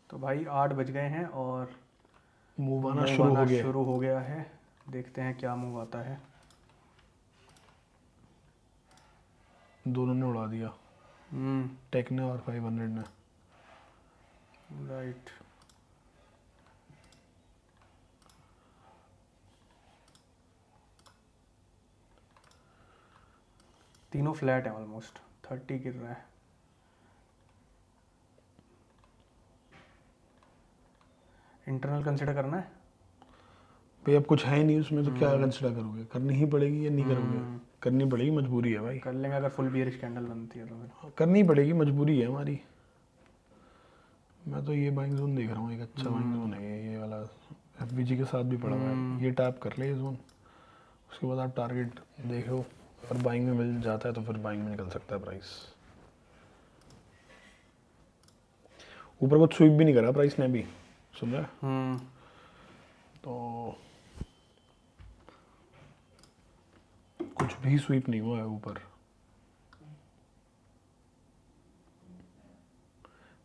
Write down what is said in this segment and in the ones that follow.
तो भाई 8 बज गए हैं और मूव आना मूव शुरू आना हो गया। शुरू हो गया है। देखते हैं क्या मूव आता है। दोनों ने उड़ा दिया, हम्म। टेक ने और 500 ने। राइट। तीनों फ्लैट है ऑलमोस्ट। 30 गिर रहा है। इंटरनल कंसिडर करना है। भाई अब कुछ है ही नहीं उसमें, तो क्या हम्म। कंसिडर करोगे? करनी ही पड़ेगी या नहीं करोगे? हम्म। करनी पड़ेगी, मजबूरी है भाई। कर लेंगे अगर फुल बियर कैंडल बनती है तो फिर। करनी ही पड़ेगी, मजबूरी है हमारी। मैं तो ये बाइंग जोन देख रहा हूँ, एक अच्छा बाइंग जोन है ये वाला। एफबीजी के साथ भी पड़ा हुआ है, ये टैप कर ले ये जोन। उसके बाद आप टारगेट देखो, और बाइंग में मिल जाता है तो फिर बाइंग में निकल सकता है प्राइस। ऊपर को स्वीप भी नहीं करा प्राइस ने अभी, सुन रहा है? हम्म। तो कुछ भी स्वीप नहीं हुआ है ऊपर।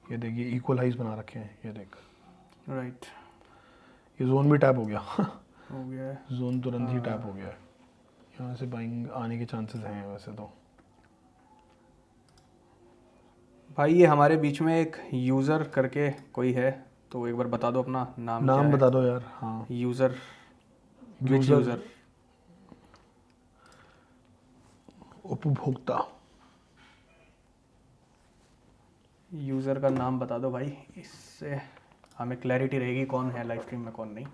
ये देखिए इक्वल हाइज बना रखे हैं, ये देख। राइट। ये जोन भी टैप हो गया। हो गया है। जोन तुरंत ही टैप हाँ। हो गया है। यहाँ से बाइंग आने के चांसेस हैं वैसे तो। भाई ये हमारे बीच में एक यूज़र करके कोई है, तो एक बार बता दो अपना नाम क्या नाम है। बता दो यार। हाँ, यूज़र। विच यूज़र यूज़र। उपभोक्ता। यूज़र का नाम बता दो भाई, इससे हमें क्लैरिटी रहेगी कौन है लाइव स्ट्रीम में कौन नहीं।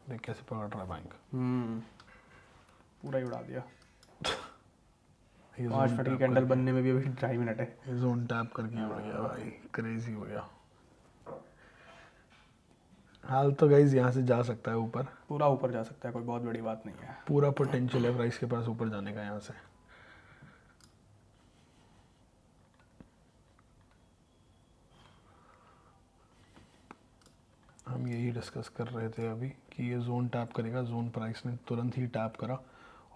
देख कैसे पकड़ रहा है बैंक। हम्म। पूरा ही उड़ा दिया। ये 5 मिनट की कैंडल बनने में भी अभी 2.5 मिनट है। ये जोन टैप करके उड़ गया भाई, क्रेजी हो गया। हाल तो गाइज यहाँ से जा सकता है ऊपर। पूरा ऊपर जा सकता है, कोई बहुत बड़ी बात नहीं है। पूरा पोटेंशियल है प्राइस के पास ऊपर जाने का यहाँ से। हम यही डिस्कस कर रहे थे अभी कि ये जोन टैप करेगा। जोन प्राइस ने तुरंत ही टैप करा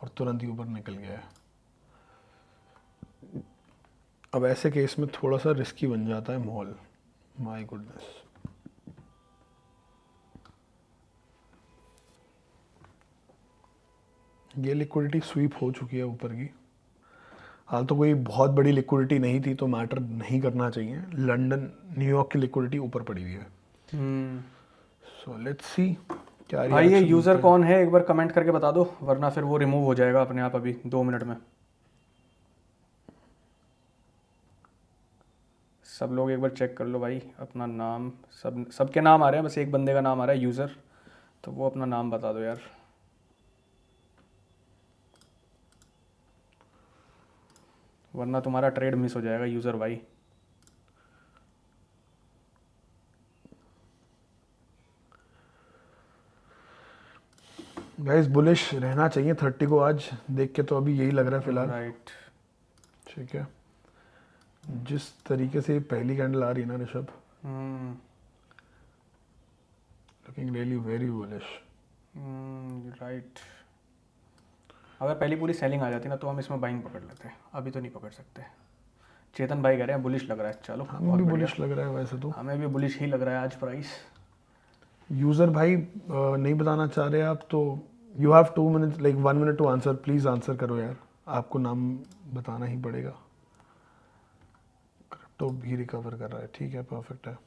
और तुरंत ही ऊपर निकल गया है। अब ऐसे केस में थोड़ा सा रिस्की बन जाता है माहौल। My goodness. ये लिक्विडिटी स्वीप हो चुकी है ऊपर की। हाल तो कोई बहुत बड़ी लिक्विडिटी नहीं थी तो मैटर नहीं करना चाहिए। लंदन न्यूयॉर्क की लिक्विडिटी ऊपर पड़ी हुई है। हम्म। सो लेट्स सी क्या भाई ये रिएक्शन यूज़र मिलता है। कौन है एक बार कमेंट करके बता दो, वरना फिर वो रिमूव हो जाएगा अपने आप अभी 2 मिनट में। सब लोग एक बार चेक कर लो भाई अपना नाम। सबके नाम आ रहे हैं, बस एक बंदे का नाम आ रहा है यूज़र, तो वो अपना नाम बता दो यार, वरना तुम्हारा ट्रेड मिस हो जाएगा यूज़र भाई। गाइस बुलिश रहना चाहिए 30 को आज, देख के तो अभी यही लग रहा है फिलहाल। राइट। ठीक है, जिस तरीके से पहली कैंडल आ रही है ना Rishabh, hmm. Looking really very bullish. Right. अगर पहली पूरी सेलिंग आ जाती ना तो हम इसमें बाइंग पकड़ लेते, अभी तो नहीं पकड़ सकते। चेतन भाई कह रहे हैं बुलिश लग रहा है, चलो हमें बहुत भी बढ़िया। बुलिश लग रहा है वैसे तो। हमें भी बुलिश ही लग रहा है आज प्राइस। यूज़र भाई नहीं बताना चाह रहे आप तो you have 2 minute, like 1 minute to answer. Please answer करो यार, आपको नाम बताना ही पड़ेगा। क्रिप्टो भी रिकवर कर रहा है, ठीक है, परफेक्ट है।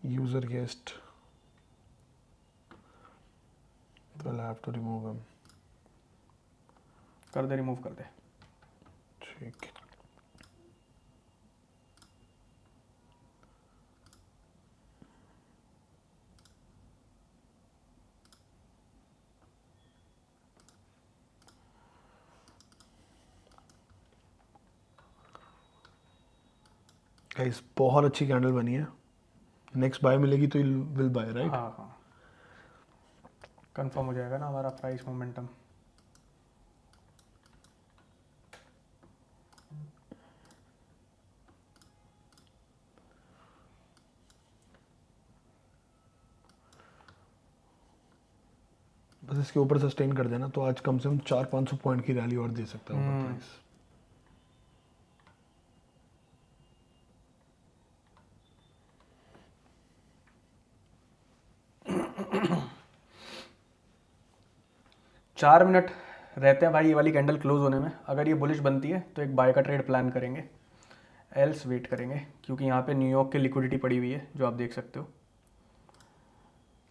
यूज़र गेस्ट, तो I have to remove him. कर दे, रिमूव कर दे। ठीक है। गाइस बहुत अच्छी कैंडल बनी है। नेक्स्ट बाय मिलेगी तो विल बाय, राइट? हाँ हाँ, कंफर्म हो जाएगा ना हमारा प्राइस मोमेंटम। बस इसके ऊपर सस्टेन कर देना तो आज कम से कम 400-500 पॉइंट की रैली और दे सकता है ऊपर प्राइस। चार मिनट रहते हैं भाई ये वाली कैंडल क्लोज होने में। अगर ये बुलिश बनती है तो एक बाय का ट्रेड प्लान करेंगे, एल्स वेट करेंगे, क्योंकि यहाँ पे न्यूयॉर्क की लिक्विडिटी पड़ी हुई है जो आप देख सकते हो।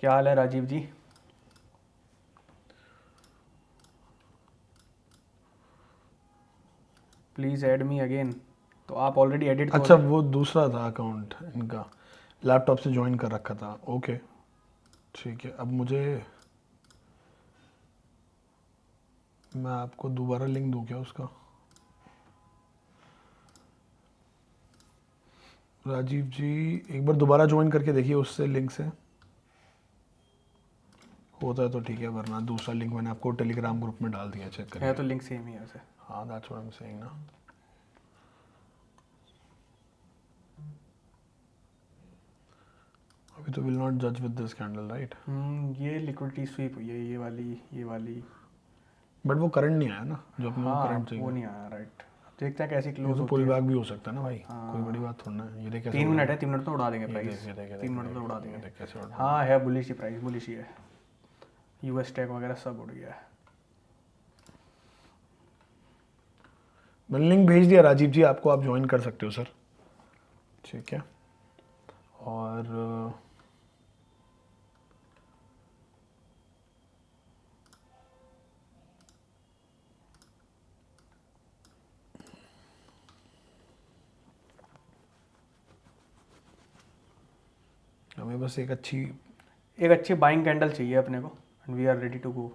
क्या हाल है Rajiv ji? Please add me again. तो आप ऑलरेडी एडिट अच्छा वो दूसरा था अकाउंट इनका, लैपटॉप से ज्वाइन कर रखा था। ओके ठीक है, अब मुझे, मैं आपको दोबारा लिंक दूं क्या उसका? राजीव जी एक बार दोबारा ज्वाइन करके देखिए उससे, लिंक से होता है तो ठीक है, वरना दूसरा लिंक मैंने आपको टेलीग्राम ग्रुप में डाल दिया, चेक है करिए। तो लिंक सेम ही है वैसे। हाँ that's what I am saying ना। अभी तो विल नॉट जज विद दिस कैंडल राइट, ये लिक्विडिटी स्वीप हुई है, ये वाली। बट वो करंट नहीं आया ना जो अपने को हाँ करंट चाहिए। वो नहीं आया, राइट। अब देखते हैं कैसी ये क्लोज तो होती पुल है। बैक भी हो सकता है ना भाई, कोई हाँ। बड़ी बात थोड़ा ना है। ये देख कैसे 3 उड़ रहा मिनट है, 3 मिनट तो उड़ा देंगे ये प्राइस। देख, ये देख, ये 3 देख, मिनट तो उड़ा ये देंगे। देख कैसे उड़ रहा है। हाँ है बुलिश ही, प्राइस बुलिश ही है। यूएस टैग वगैरह सब उड़ गया है। मैंने लिंक भेज दिया राजीव जी आपको, आप ज्वाइन कर सकते हो सर, ठीक है। और हमें बस एक अच्छी बाइंग कैंडल चाहिए अपने को, and we are ready to go.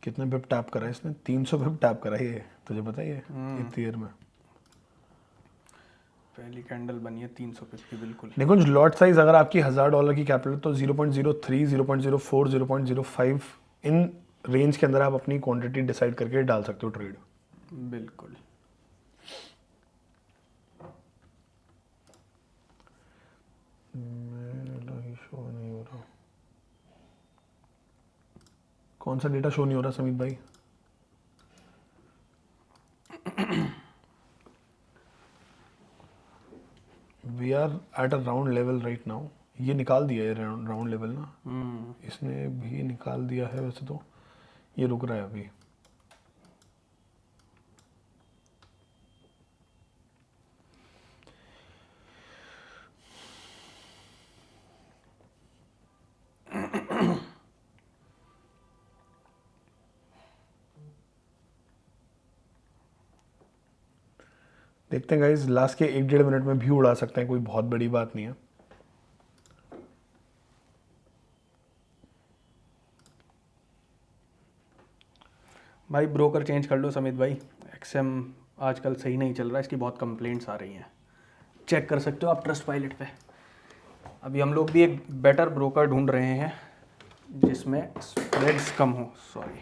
कितने पिप टैप करा है इसने? 300 पिप टैप करा है ये, तुझे पता ही है इतनी देर में। पहली कैंडल बनी है 300 पिप की, बिल्कुल। देखो लॉट साइज अगर आपकी $1000 की कैपिटल तो 0.03, 0.04, 0.05 इन रेंज के अंदर आप अपनी क्वांटिटी डिसाइड करके डाल सकते हो ट्रेड। बिल्कुल। शो नहीं हो रहा, कौन सा डेटा शो नहीं हो रहा समीत भाई? We are at a round level right now. ये निकाल दिया है राउंड लेवल ना, इसने भी निकाल दिया है वैसे तो। ये रुक रहा है अभी। देखते हैं गाइस, लास्ट के 1-1.5 मिनट में भी उड़ा सकते हैं, कोई बहुत बड़ी बात नहीं है। भाई ब्रोकर चेंज कर लो समित भाई। एक्सएम आजकल सही नहीं चल रहा है, इसकी बहुत कंप्लेंट्स आ रही हैं। चेक कर सकते हो आप ट्रस्ट पायलट पे। अभी हम लोग भी एक बेटर ब्रोकर ढूंढ रहे हैं जिसमें स्प्रेड्स कम हो। सॉरी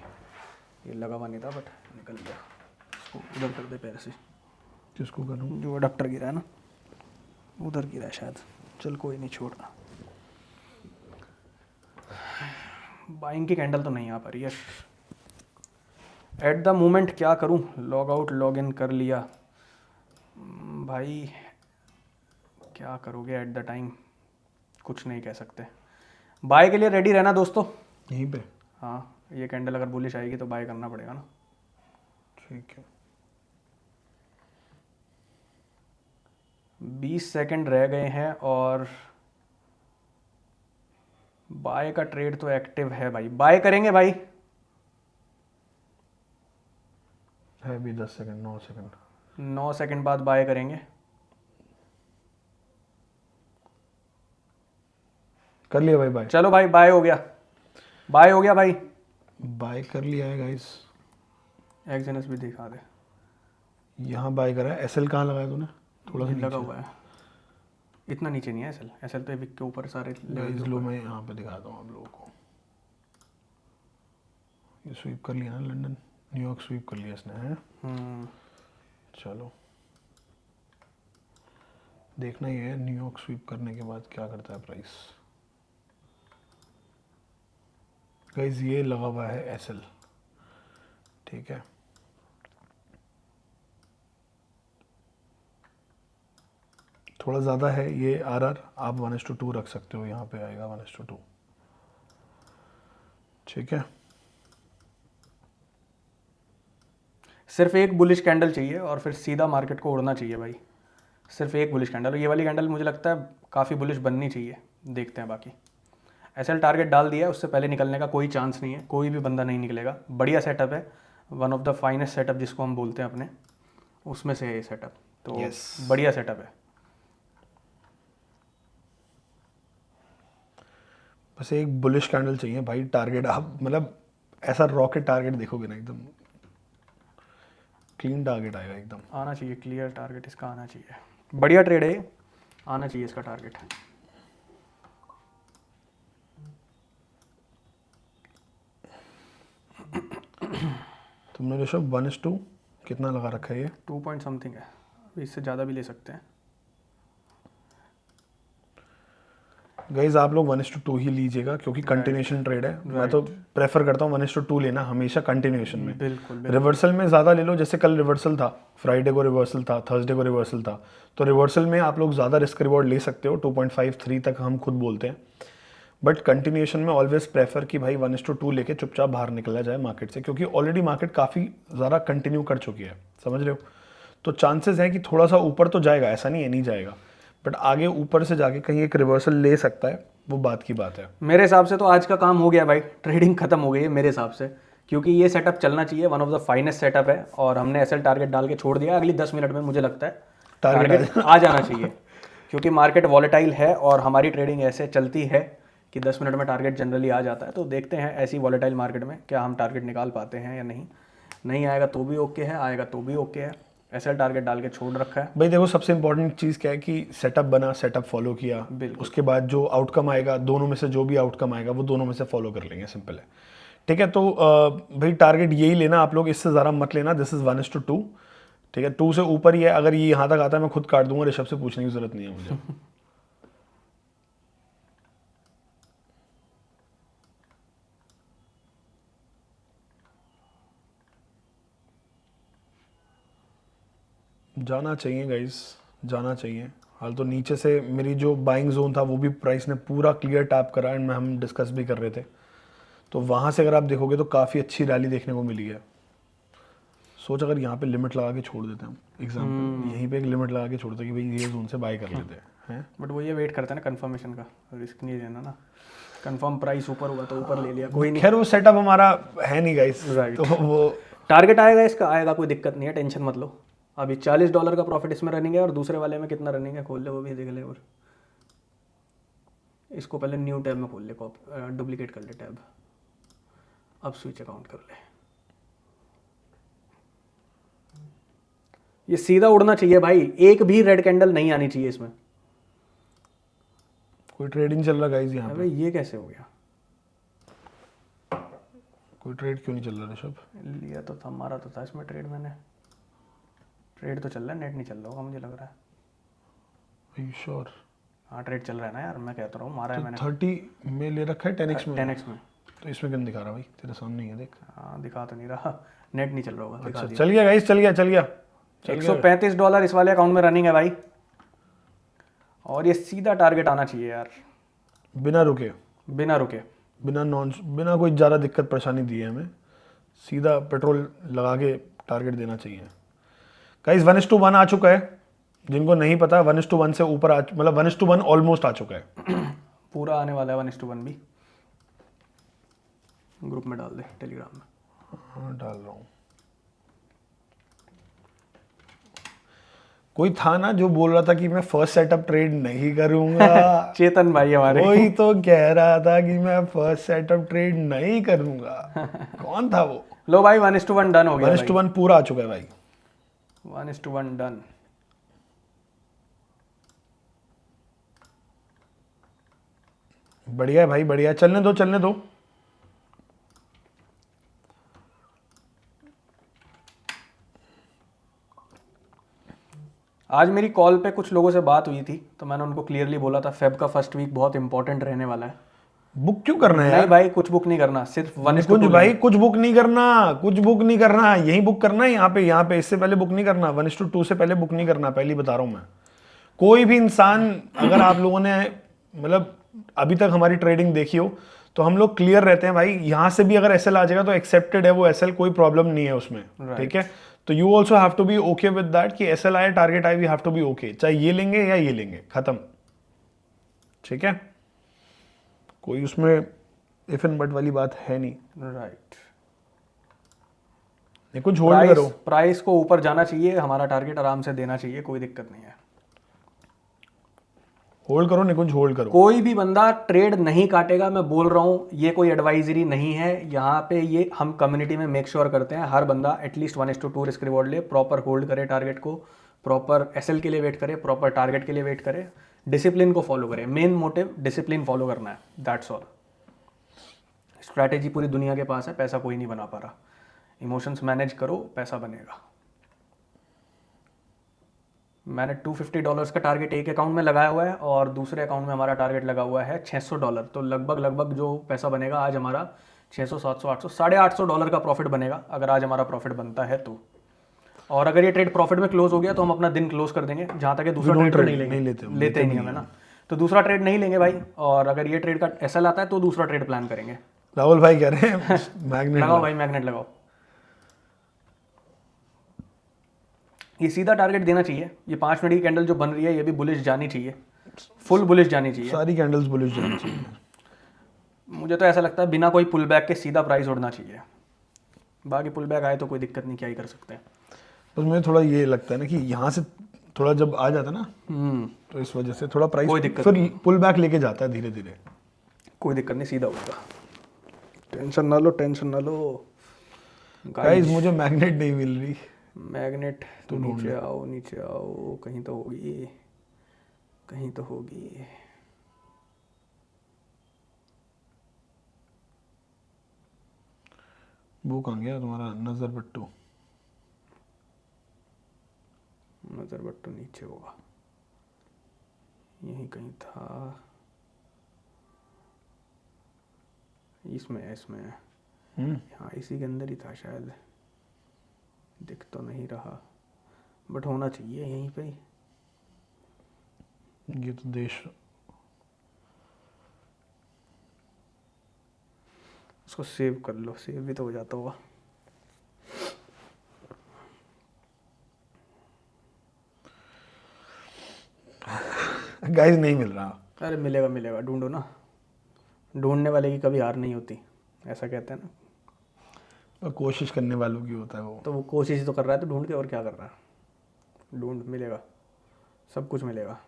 ये लगा हुआ नहीं था बट निकल गया। इसको उधर कर दे पैर से, किसको करूँ? जो अडप्टर गिरा है ना उधर गिरा है शायद। चल कोई नहीं, छोड़ना। बाइंग की कैंडल तो नहीं आ पा रही है एट द मोमेंट। क्या करूं? लॉग आउट लॉग इन कर लिया भाई, क्या करोगे एट द टाइम? कुछ नहीं कह सकते। बाय के लिए रेडी रहना दोस्तों। यहीं पे? हाँ ये कैंडल अगर बुलिश आएगी तो बाय करना पड़ेगा ना। ठीक है। 20 सेकंड रह गए हैं और बाय का ट्रेड तो एक्टिव है भाई। बाय करेंगे भाई। है भी 10 सेकंड, 9 सेकंड। 9 सेकंड बाद बाय करेंगे। कर लिया भाई बाय। चलो भाई बाय हो गया, बाय हो गया भाई। बाय कर लिया है गाइस। एक्सएनएस भी दिखा दे। यहाँ बाय करा है। एसएल कहाँ लगाया तूने? थोड़ा सा लगा नीचे हुआ है, इतना नीचे नहीं है एसएल। एसएल तो विक के ऊपर सारे गाइस लो, मैं यहाँ पे दिखाता हूँ आप लोगों को। ये स्वीप कर लिया ना लंदन, न्यूयॉर्क स्वीप कर लिया इसने है। चलो देखना ही है न्यूयॉर्क स्वीप करने के बाद क्या करता है प्राइस। गाइस ये लगा हुआ है एसएल, ठीक है, थोड़ा ज़्यादा है ये आरआर, आप 1:2 रख सकते हो, यहाँ पे आएगा 1:2, ठीक है। सिर्फ एक बुलिश कैंडल चाहिए और फिर सीधा मार्केट को उड़ना चाहिए भाई। सिर्फ एक बुलिश कैंडल, ये वाली कैंडल मुझे लगता है काफ़ी बुलिश बननी चाहिए। देखते हैं बाकी। एसएल टारगेट डाल दिया है, उससे पहले निकलने का कोई चांस नहीं है, कोई भी बंदा नहीं निकलेगा। बढ़िया सेटअप है, one of the finest setup जिसको हम बोलते हैं अपने, उसमें से है ये सेटअप, तो बढ़िया सेटअप है। बस एक बुलिश कैंडल चाहिए भाई। टारगेट आप मतलब ऐसा रॉकेट टारगेट देखोगे ना, एकदम क्लीन टारगेट आएगा एकदम। आना चाहिए क्लियर टारगेट, इसका आना चाहिए। बढ़िया ट्रेड है, आना चाहिए इसका टारगेट। तुमने ऋषभ 1:2 कितना लगा रखा है ये? 2 पॉइंट समथिंग है, इससे ज़्यादा भी ले सकते हैं। गाइज आप लोग 1:2 ही लीजिएगा क्योंकि कंटिन्यूएशन ट्रेड है। मैं तो प्रेफर करता हूँ 1:2 लेना हमेशा कंटिन्यूएशन में। बिल्कुल। रिवर्सल में ज़्यादा ले लो, जैसे कल रिवर्सल था, फ्राइडे को रिवर्सल था, थर्सडे को रिवर्सल था, तो रिवर्सल में आप लोग ज़्यादा रिस्क रिवॉर्ड ले सकते हो। 2.53 तक हम खुद बोलते हैं, बट कंटिन्यूएशन में ऑलवेज प्रेफर कि भाई 1:2 लेके चुपचाप बाहर निकला जाए मार्केट से, क्योंकि ऑलरेडी मार्केट काफ़ी ज़्यादा कंटिन्यू कर चुकी है, समझ रहे हो। तो चांसेस हैं कि थोड़ा सा ऊपर तो जाएगा, ऐसा नहीं है नहीं जाएगा, बट आगे ऊपर से जाके कहीं एक रिवर्सल ले सकता है, वो बात की बात है। मेरे हिसाब से तो आज का काम हो गया भाई, ट्रेडिंग खत्म हो गई है मेरे हिसाब से, क्योंकि ये सेटअप चलना चाहिए, one of the finest setup है। और हमने एसएल टारगेट डाल के छोड़ दिया, अगली 10 मिनट में मुझे लगता है टारगेट आ जाना चाहिए, क्योंकि मार्केट वॉलेटाइल है और हमारी ट्रेडिंग ऐसे चलती है कि 10 मिनट में टारगेट जनरली आ जाता है। तो देखते हैं ऐसी वॉलेटाइल मार्केट में क्या हम टारगेट निकाल पाते हैं या नहीं। नहीं आएगा तो भी ओके है, आएगा तो भी ओके है। एसएल टारगेट डाल के छोड़ रखा है भाई। देखो सबसे इंपॉर्टेंट चीज़ क्या है कि सेटअप बना, सेटअप फॉलो किया, उसके बाद जो आउटकम आएगा, दोनों में से जो भी आउटकम आएगा वो दोनों में से फॉलो कर लेंगे, सिंपल है, ठीक है। तो भाई टारगेट यही लेना आप लोग, इससे ज़्यादा मत लेना। दिस इज़ 1:2, ठीक है। 2 से ऊपर ही है, अगर ये यहाँ तक आता है मैं खुद काट दूंगा, ऋषभ से पूछने की जरूरत नहीं है मुझे। जाना चाहिए गाइस, जाना चाहिए। हाल तो नीचे से मेरी जो बाइंग जोन था वो भी प्राइस ने पूरा क्लियर टैप करा, एंड में हम डिस्कस भी कर रहे थे, तो वहाँ से अगर आप देखोगे तो काफ़ी अच्छी रैली देखने को मिली है। सोच अगर यहाँ पे लिमिट लगा के छोड़ देते हैं, एग्जाम्पल यहीं पे एक लिमिट लगा के छोड़ते कि भाई ये जोन से बाय कर लेते हैं, बट वो ये वेट करते हैं ना कंफर्मेशन का, रिस्क नहीं लेना ना। कंफर्म प्राइस ऊपर हुआ तो ऊपर ले लिया, कोई नहीं। खैर वो सेटअप हमारा है नहीं गाइस, राइट। तो वो टारगेट आएगा, इसका आएगा, कोई दिक्कत नहीं है, टेंशन मत लो। अभी $40 का प्रॉफिट इसमें रनिंग है और दूसरे वाले में कितना रनिंग है खोल ले, वो भी देख ले। और इसको पहले न्यू टैब में खोल ले, डुप्लीकेट कर ले टैब, अब स्विच अकाउंट कर ले। ये सीधा उड़ना चाहिए भाई, एक भी रेड कैंडल नहीं आनी चाहिए इसमें। कोई ट्रेडिंग चल रहा गाइस यहाँ पे? ये कैसे हो गया? कोई ट्रेड क्यों नहीं चल रहा ऋषभ? लिया तो था, मारा तो था इसमें ट्रेड मैंने। ट्रेड तो चल रहा है, नेट नहीं चल रहा होगा मुझे लग रहा है। Are you sure? हाँ ट्रेड चल रहा है ना यार, मैं कहता रहा हूँ, मारा है मैंने। 30 में ले रखा है, 10x में? 10x में। तो इसमें क्यों दिखा रहा भाई? तेरे सामने ही है, देख। हाँ दिखा तो नहीं रहा, नेट नहीं चल रहा होगा। अच्छा चल गया गाइस, चल गया $135 इस वाले अकाउंट में रनिंग है भाई, और ये सीधा टारगेट आना चाहिए यार, बिना रुके, बिना कोई ज़्यादा दिक्कत परेशानी दी है हमें, सीधा पेट्रोल लगा के टारगेट देना चाहिए। गाइस 1:1 आ चुका है, जिनको नहीं पता 1:1 से ऊपर मतलब 1:1 ऑलमोस्ट आ चुका है। पूरा आने वाला है 1:1 भी। ग्रुप में डाल दे, टेलीग्राम में। हाँ डाल रहा हूँ। कोई था ना जो बोल रहा था कि मैं फर्स्ट सेटअप ट्रेड नहीं करूंगा। चेतन भाई हमारे। कोई तो कह रहा था कि मैं फर्स्ट सेटअप ट्रेड नहीं करूंगा। कौन था वो? लो भाई 1:1 डन हो गया। 1:1 पूरा आ चुका है भाई। 1:1 डन। बढ़िया है भाई, बढ़िया, चलने दो चलने दो। आज मेरी कॉल पे कुछ लोगों से बात हुई थी, तो मैंने उनको क्लियरली बोला था फेब का फर्स्ट वीक बहुत इंपॉर्टेंट रहने वाला है। बुक क्यों करना है नहीं यार? भाई, कुछ बुक नहीं करना, सिर्फ 1:2 कुछ भाई कुछ बुक नहीं करना, कुछ बुक नहीं करना, यही बुक करना है यहाँ पे इससे पहले बुक नहीं करना, 1:2 से पहले बुक नहीं करना, पहले बता रहा हूँ मैं। कोई भी इंसान, अगर आप लोगों ने मतलब अभी तक हमारी ट्रेडिंग देखी हो तो हम लोग क्लियर रहते हैं भाई, यहाँ से भी अगर एसएल आ जाएगा तो एक्सेप्टेड है वो एसएल, कोई प्रॉब्लम नहीं है उसमें, ठीक है। तो you also have to be okay with that कि एसएल आए, टारगेट आए, we have to be okay, चाहे ये लेंगे या ये लेंगे, खत्म, ठीक है। कोई उसमें इफ एंड बट वाली बात है नहीं। राइट। कुछ होल्ड करो, प्राइस को ऊपर जाना चाहिए, हमारा टारगेट आराम से देना चाहिए, कोई दिक्कत नहीं है। होल्ड करो, निकुंज होल्ड करो। कोई भी बंदा ट्रेड नहीं काटेगा, मैं बोल रहा हूँ, ये कोई एडवाइजरी नहीं है यहाँ पे, ये हम कम्युनिटी में मेक श्योर करते हैं हर बंदा एटलीस्ट 1:2 रिस्क रिवॉर्ड ले, प्रॉपर होल्ड करे टारगेट को, प्रॉपर एसएल के लिए वेट करे, प्रॉपर टारगेट के लिए वेट करे, डिसिप्लिन को फॉलो करे। मेन मोटिव डिसिप्लिन फॉलो करना है, दैट्स ऑल। स्ट्रैटेजी पूरी दुनिया के पास है, पैसा कोई नहीं बना पा रहा। इमोशंस मैनेज करो, पैसा बनेगा। मैंने $250 का टारगेट एक अकाउंट में लगाया हुआ है और दूसरे अकाउंट में हमारा टारगेट लगा हुआ है $600। तो लगभग जो पैसा बनेगा आज हमारा 600, 700, 800, $850 का प्रॉफिट बनेगा, अगर आज हमारा प्रॉफिट बनता है तो। और अगर ये ट्रेड प्रॉफिट में क्लोज हो गया तो हम अपना दिन क्लोज कर देंगे, जहाँ तक दूसरा ट्रेड तो नहीं लेंगे, लेते ही नहीं हमें ना, तो दूसरा ट्रेड नहीं लेंगे भाई। और अगर ये ट्रेड का एसएल आता है तो दूसरा ट्रेड प्लान करेंगे। राहुल भाई कह रहे हैं मैग्नेट लगाओ भाई, मैग्नेट लगाओ। ये सीधा टारगेट देना चाहिए। ये 5 मिनट की कैंडल जो बन रही है ये भी बुलिश जानी चाहिए, फुल बुलिश जानी चाहिए, सारी कैंडल्स बुलिश जानी चाहिए। मुझे तो ऐसा लगता है बिना कोई पुल बैक के सीधा प्राइस उड़ना चाहिए, बाकी पुल बैक आए तो कोई दिक्कत नहीं, क्या ही कर सकते हैं। बस मुझे थोड़ा ये लगता है ना कि यहाँ से थोड़ा जब आ जाता है ना तो इस वजह से थोड़ा प्राइस फिर पुल बैक लेके जाता है धीरे धीरे। कोई दिक्कत नहीं, सीधा उड़ेगा, टेंशन ना लो, टेंशन ना लो गाइस। मुझे मैग्नेट नहीं मिल रही। मैग्नेट तो नीचे आओ, नीचे आओ, कहीं तो होगी, कहीं तो होगी। वो कहाँ गया तुम्हारा नजर बट्टू? नजर बट्टू नीचे होगा, यहीं कहीं था, इसमें है, इसमें है, हाँ इसी के अंदर ही था शायद, दिख तो नहीं रहा बट होना चाहिए यहीं पे ही। ये तो देश, उसको सेव कर लो, सेव भी तो हो जाता होगा। गाइस नहीं मिल रहा। अरे मिलेगा मिलेगा, ढूंढो ना, ढूंढने वाले की कभी हार नहीं होती, ऐसा कहते हैं ना। और कोशिश करने वालों की होता है वो। तो वो कोशिश ही तो कर रहा है, तो ढूंढ के और क्या कर रहा है। ढूंढ, मिलेगा, सब कुछ मिलेगा।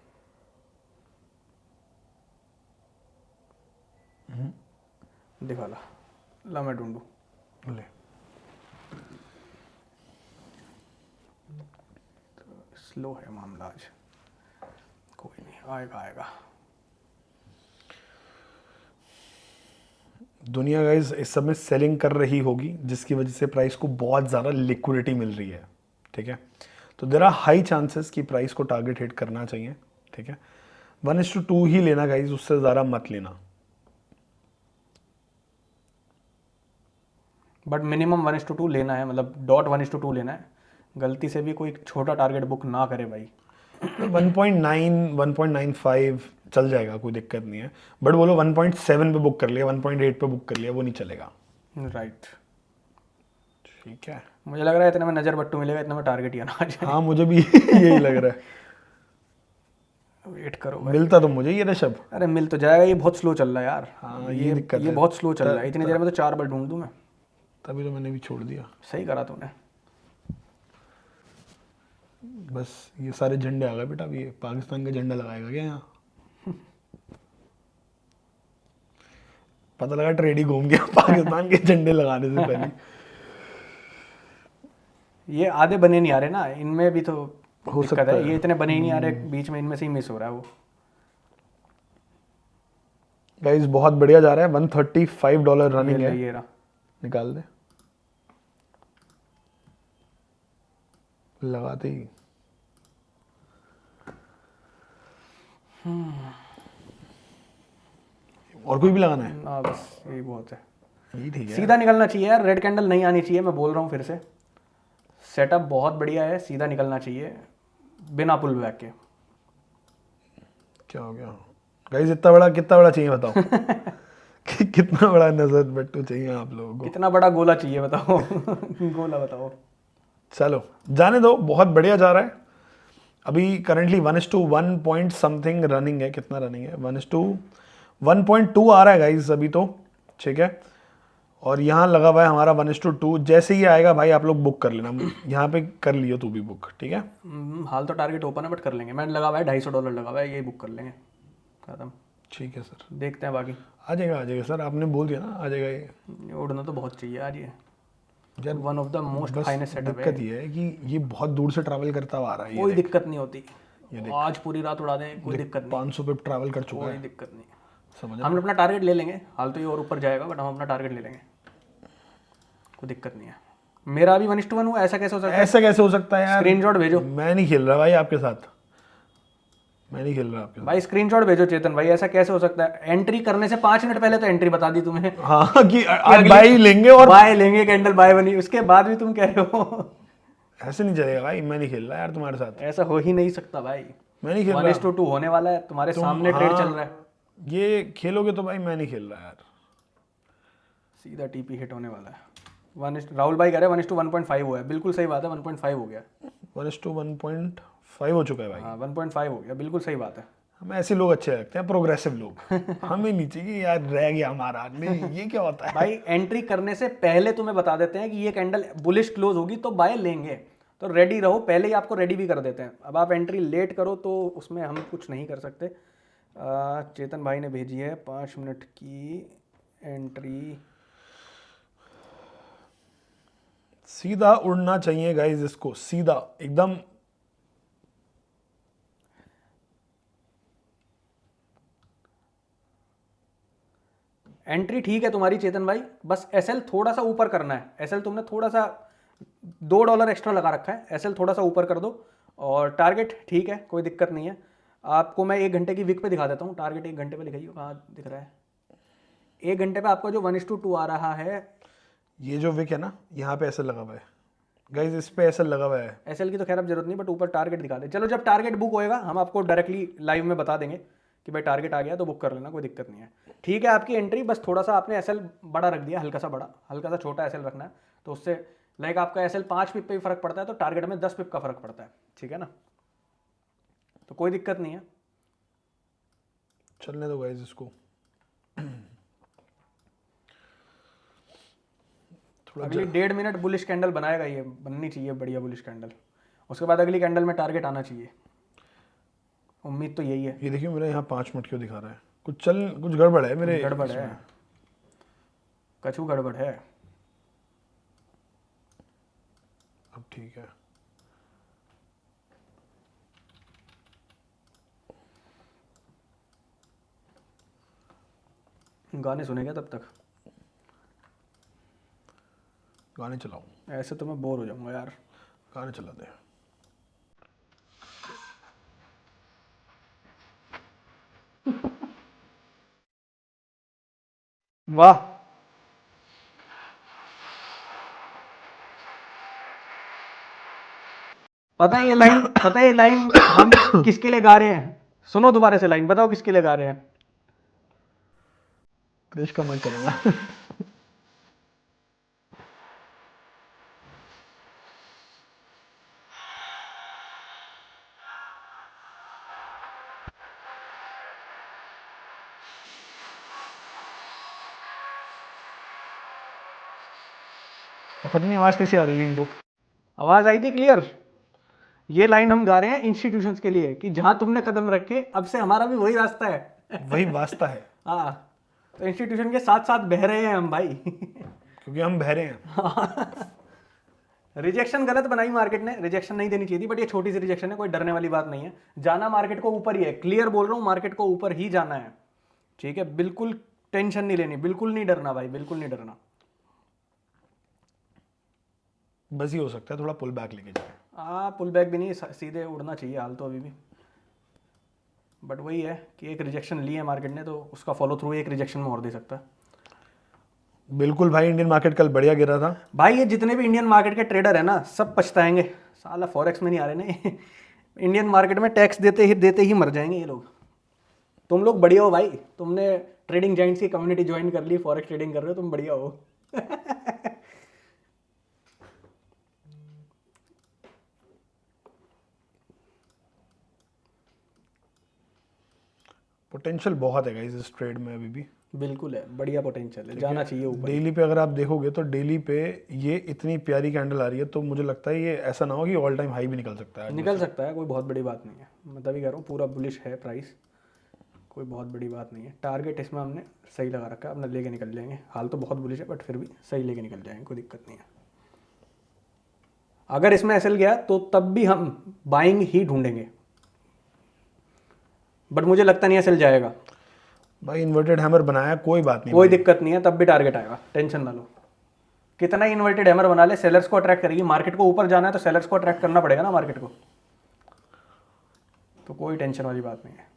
दिखा ला मैं ढूंढूं। ले स्लो है मामला आज, कोई नहीं, आएगा आएगा। दुनिया गाइस इस समय सेलिंग कर रही होगी, जिसकी वजह से प्राइस को बहुत ज़्यादा लिक्विडिटी मिल रही है, ठीक है। तो देयर आर हाई चांसेस कि प्राइस को टारगेट हिट करना चाहिए, ठीक है। 1:2 ही लेना गाइस, उससे ज़्यादा मत लेना। बट मिनिमम 1:2 लेना है, मतलब डॉट 1:2 लेना है। गलती से भी कोई छोटा टारगेट बुक ना करे भाई। 1.9 1.95 चल जाएगा, कोई दिक्कत नहीं है। बट बोलो 1.7 पे बुक कर लिया, 1.8 पे बुक कर लिया, वो नहीं चलेगा। राइट, ठीक है। मुझे लग रहा है इतना में नज़र बट्टू मिलेगा, इतना में टारगेट ही आना आ जाए। हाँ मुझे भी यही लग रहा है। वेट करो भाई। मिलता तो मुझे ये ऋषभ। अरे मिल तो जाएगा, ये बहुत स्लो चल रहा है यार। हाँ ये दिक्कत ये है, बहुत स्लो चल रहा है, इतनी देर में तो 4 बार ढूंढ दूँ मैं। तभी तो मैंने भी छोड़ दिया। सही करा तूने। बस ये सारे झंडे आ गए बेटा, अभी ये पाकिस्तान का झंडा लगाएगा क्या यहाँ? पता लगा ट्रेड ही घूम गया पाकिस्तान के झंडे लगाने से पहले। ये आधे बने नहीं आ रहे ना, इनमें भी तो हो दिक्कत सकता है। ये इतने बने ही नहीं आ रहे, बीच में इनमें से ही मिस हो रहा है वो। गाइस बहुत बढ़िया जा रहा है, $135 रनिंग है। ये रहा, निकाल दे, लगाते ही और कोई भी लगाना है? ना बस यही बहुत है, यही ठीक है। सीधा निकलना चाहिए यार, रेड कैंडल नहीं आनी चाहिए, मैं बोल रहा हूँ फिर से। सेटअप बहुत बढ़िया है, सीधा निकलना चाहिए बिना पुल बैक के। क्या हो गया गाइस? इतना बड़ा कितना बड़ा चाहिए बताओ? कितना बड़ा नजर बट्टू चाहिए आप लोगों को? कितना बड़ा गोला चाहिए बताओ? गोला बताओ। चलो जाने दो, बहुत बढ़िया जा रहा है। अभी करंटली 1:1 पॉइंट समथिंग रनिंग है। कितना रनिंग है? 1:1.2 आ रहा है गाइस अभी तो, ठीक है। और यहाँ लगा हुआ है हमारा 1:2। जैसे ही आएगा भाई आप लोग बुक कर लेना, यहाँ पे कर लियो तू भी बुक, ठीक है। हाल तो टारगेट ओपन है बट कर लेंगे, मैंने लगा हुआ है $250 लगा हुआ है, यही बुक कर लेंगे, खत्म। ठीक है सर, देखते हैं बाकी। आ जाएगा सर, आपने बोल दिया ना आ जाएगा ये। उड़ना तो बहुत चाहिए आज ये, यार वन ऑफ द मोस्ट बस फाइनेस्ट सेटअप है। दिक्कत ये है कि ये बहुत दूर से ट्रैवल करता हुआ आ रहा है। कोई दिक्कत नहीं होती, ये देख, आज पूरी रात उड़ा दें, कोई दिक्कत नहीं, 500 पे ट्रैवल कर चुका कोई है, दिक्कत नहीं। समझ हम अपना टारगेट ले लेंगे, हाल तो ये और ऊपर जाएगा बट हम अपना टारगेट ले लेंगे, कोई दिक्कत नहीं है। मेरा अभी 1:1 हुआ, ऐसा कैसे हो सकता है? ऐसा कैसे हो सकता है यार? स्क्रीनशॉट भेजो मैं नहीं खेल रहा भाई आपके साथ, मैं नहीं खेल रहा आपके साथ भाई, स्क्रीनशॉट भेजो चेतन भाई, ऐसा कैसे हो सकता है? एंट्री करने से 5 मिनट पहले तो एंट्री बता दी तुम्हें। हाँ कि आज बाई लेंगे और बाय लेंगे, कैंडल बाय बनी, उसके बाद भी तुम कह रहे हो। ऐसे नहीं चलेगा भाई, मैं नहीं खेल रहा यार तुम्हारे साथ, ऐसा हो ही नहीं सकता भाई। मैं नहीं खेल रहा। 1:2 होने वाला है, तुम्हारे सामने ट्रेड चल रहा है, ये खेलोगे तो भाई मैं नहीं खेल रहा यार। सीधा टीपी हिट होने वाला है। राहुल भाई कह रहे हैं 1:1.5 हुआ है, बिल्कुल सही बात है, 1.5 हो गया। 1:1.5 हो चुका है भाई। हाँ 1.5 हो गया, बिल्कुल सही बात है। हमें ऐसे लोग अच्छे लगते हैं, प्रोग्रेसिव लोग। हमें नहीं चाहिए यार रह गया हमारा, नहीं ये क्या होता है भाई एंट्री करने से पहले तुम्हें बता देते हैं कि ये कैंडल बुलिश क्लोज होगी तो बाय लेंगे, तो रेडी रहो, पहले ही आपको रेडी भी कर देते हैं। अब आप एंट्री लेट करो तो उसमें हम कुछ नहीं कर सकते। चेतन भाई ने भेजी है 5 मिनट की एंट्री। सीधा उड़ना चाहिए गाइस, इसको सीधा एकदम। एंट्री ठीक है तुम्हारी चेतन भाई, बस एसएल थोड़ा सा ऊपर करना है। एसएल तुमने थोड़ा सा $2 एक्स्ट्रा लगा रखा है, एसएल थोड़ा सा ऊपर कर दो। और टारगेट ठीक है, कोई दिक्कत नहीं है। आपको मैं 1 घंटे की विक पे दिखा देता हूँ, टारगेट 1 घंटे पे दिखाइए, कहाँ दिख रहा है? 1 घंटे पे आपका जो 1:2 आ रहा है, ये जो विक है ना, यहाँ पे ऐसा लगा हुआ है गाइस, इस पे ऐसा लगा हुआ है। एसएल की तो खैर अब जरूरत नहीं, बट ऊपर टारगेट दिखा दे। चलो जब टारगेट बुक होएगा हम आपको डायरेक्टली लाइव में बता देंगे कि भाई टारगेट आ गया तो बुक कर लेना, कोई दिक्कत नहीं है। ठीक है आपकी एंट्री, बस थोड़ा सा आपने एसएल बड़ा रख दिया, हल्का सा बड़ा, हल्का सा छोटा एसएल रखना है, तो उससे लाइक आपका एसएल 5 पिप पे भी फर्क पड़ता है, तो टारगेट में 10 पिप का फर्क पड़ता है, ठीक है ना? तो कोई दिक्कत नहीं है। चलने दो गाइस इसको। अगली 1.5 मिनट बुलिश कैंडल बनाएगा, ये बननी चाहिए बढ़िया बुलिश कैंडल। उसके बाद अगली कैंडल में टारगेट आना चाहिए, उम्मीद तो यही है। ये देखिए मेरा यहाँ 5 मिनट क्यों दिखा रहा है? कुछ गड़बड़ है मेरे, गड़बड़ है, कछु गड़बड़ है। अब ठीक है। गाने सुनेगा तब तक? गाने चलाओ। ऐसे तो मैं बोर हो जाऊंगा यार। गाने चला दे। वाह, पता है ये लाइन हम किसके लिए गा रहे हैं? सुनो दोबारा से लाइन, बताओ किसके लिए गा रहे हैं? क्रिश का मन करूँगा। पता नहीं आवाज़ कैसी आ रही है इनको। आवाज आई थी क्लियर? ये लाइन हम गा रहे हैं इंस्टीट्यूशंस के लिए कि जहां तुमने कदम रखे अब से हमारा भी वही रास्ता है। वही वास्ता है, हाँ, तो इंस्टीट्यूशन के साथ साथ बह रहे हैं हम भाई। क्योंकि हम बहरे हैं। रिजेक्शन गलत बनाई मार्केट ने, रिजेक्शन नहीं देनी चाहिए थी, बट ये छोटी सी रिजेक्शन है, कोई डरने वाली बात नहीं है। जाना मार्केट को ऊपर ही है, क्लियर बोल रहा हूँ, मार्केट को ऊपर ही जाना है, ठीक है? बिल्कुल टेंशन नहीं लेनी, बिल्कुल नहीं डरना भाई, बिल्कुल नहीं डरना। बस ही हो सकता है थोड़ा पुल बैक लेके जाए। पुल बैक भी नहीं, सीधे उड़ना चाहिए हाल तो अभी भी। बट वही है कि एक रिजेक्शन ली है मार्केट ने, तो उसका फॉलो थ्रू एक रिजेक्शन में और दे सकता है। बिल्कुल भाई, इंडियन मार्केट कल बढ़िया गिरा था। भाई ये जितने भी इंडियन मार्केट के ट्रेडर है ना, सब पछताएंगे, साला फॉरेक्स में नहीं आ रहे ना। इंडियन मार्केट में टैक्स देते ही मर जाएंगे ये लोग। तुम लोग बढ़िया हो भाई, तुमने ट्रेडिंग जाइंट्स की कम्युनिटी ज्वाइन कर ली, फॉरेक्स ट्रेडिंग कर रहे हो, तुम बढ़िया हो। पोटेंशियल बहुत है गाइस इस ट्रेड में अभी भी। बिल्कुल है, बढ़िया पोटेंशियल है, जाना चाहिए ऊपर। डेली पे अगर आप देखोगे तो डेली पे ये इतनी प्यारी कैंडल आ रही है, तो मुझे लगता है ये ऐसा ना हो कि ऑल टाइम हाई भी निकल सकता है। निकल सकता है, कोई बहुत बड़ी बात नहीं है। मैं तभी कह रहा हूँ पूरा बुलिश है प्राइस, कोई बहुत बड़ी बात नहीं है। टारगेट इसमें हमने सही लगा रखा है, अपना लेके निकल जाएंगे। हाल तो बहुत बुलिश है बट फिर भी सही लेके निकल जाएंगे, कोई दिक्कत नहीं है। अगर इसमें एसएल गया तो तब भी हम बाइंग ही ढूंढेंगे, बट मुझे लगता नहीं एसएल जाएगा। भाई इन्वर्टेड हैमर बनाया, कोई बात नहीं, कोई दिक्कत नहीं है, तब भी टारगेट आएगा, टेंशन ना लो। कितना ही इन्वर्टेड हैमर बना ले, सेलर्स को अट्रैक्ट करेगी। मार्केट को ऊपर जाना है तो सेलर्स को अट्रैक्ट करना पड़ेगा ना मार्केट को, तो कोई टेंशन वाली बात नहीं है।